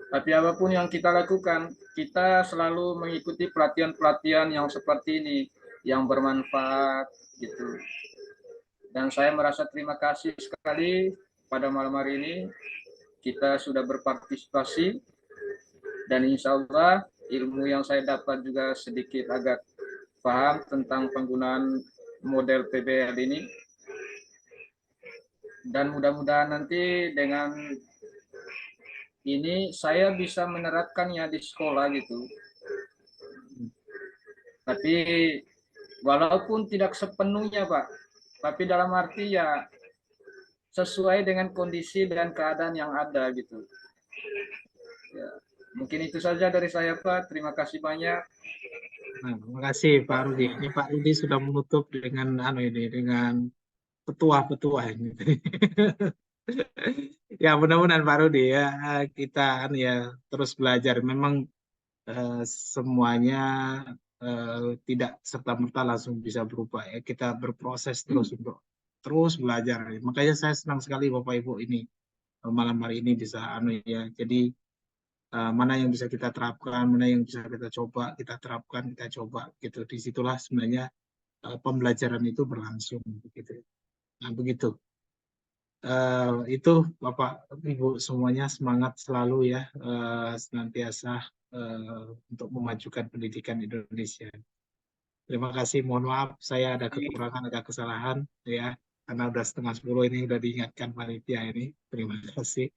Tapi apapun yang kita lakukan, kita selalu mengikuti pelatihan-pelatihan yang seperti ini, yang bermanfaat gitu. Dan saya merasa terima kasih sekali pada malam hari ini kita sudah berpartisipasi, dan insya Allah ilmu yang saya dapat juga sedikit agak paham tentang penggunaan model PBL ini. Dan mudah-mudahan nanti dengan ini saya bisa menerapkannya di sekolah gitu. Tapi walaupun tidak sepenuhnya Pak, tapi dalam arti ya sesuai dengan kondisi dan keadaan yang ada gitu. Ya, mungkin itu saja dari saya Pak. Terima kasih banyak. Nah, terima kasih Pak Rudi. Ini Pak Rudi sudah menutup dengan dengan petuah-petuah ini. Ya mudah-mudahan Pak Rudi ya kita ya terus belajar. Memang semuanya tidak serta-merta langsung bisa berubah ya. Kita berproses terus untuk terus belajar. Makanya saya senang sekali Bapak Ibu ini malam hari ini bisa ya. Jadi mana yang bisa kita terapkan, mana yang bisa kita coba, kita terapkan, kita coba gitu. Disitulah sebenarnya pembelajaran itu berlangsung begitu. Nah begitu. Itu Bapak Ibu semuanya semangat selalu ya, senantiasa untuk memajukan pendidikan Indonesia. Terima kasih, mohon maaf saya ada kekurangan, ada kesalahan ya, karena udah 9:30 ini udah diingatkan panitia ini. Terima kasih.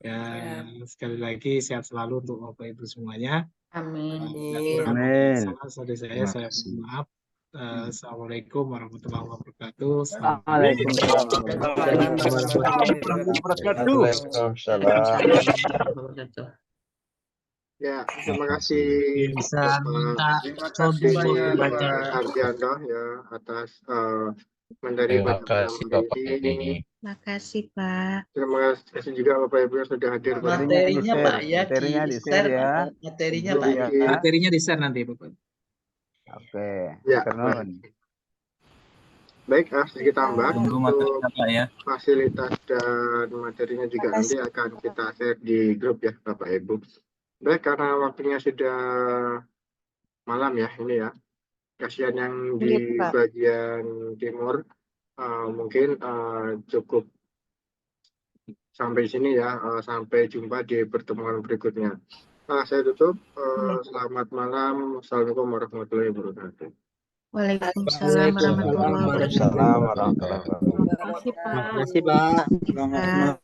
Ya, sekali lagi sehat selalu untuk Bapak Ibu semuanya. Amin. Amin. Salah dari saya mohon maaf. Assalamualaikum warahmatullahi wabarakatuh. Waalaikumsalam. Ya, terima kasih Bisa minta Pak Ardianto ya atas materi Terima pada kasih malam Bapak ini. ini. Makasih Pak. Terima kasih juga Bapak Ibu yang sudah hadir. Materinya Pak ya, materinya di share ya. Materinya Pak ya. Materinya di share nanti Bapak. Oke. Ya. Baik. Baik, sedikit tambah Tunggu untuk materi ya. fasilitas dan materinya juga nanti akan kita share di grup ya Bapak Ibu. Baik, karena waktunya sudah malam ya ini ya. Kasihan yang di bagian timur mungkin cukup sampai sini ya. Sampai jumpa di pertemuan berikutnya. Saya tutup. Selamat malam. Assalamualaikum warahmatullahi wabarakatuh. Waalaikumsalam warahmatullahi wabarakatuh. Terima kasih Pak. Terima kasih Pak. Selamat malam.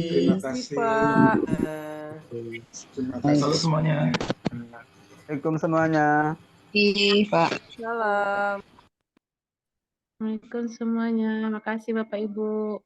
Terima kasih Pak. Terima kasih semuanya. Assalamualaikum semuanya. Iya Pak. Salam. Assalamualaikum semuanya. Makasih Bapak Ibu.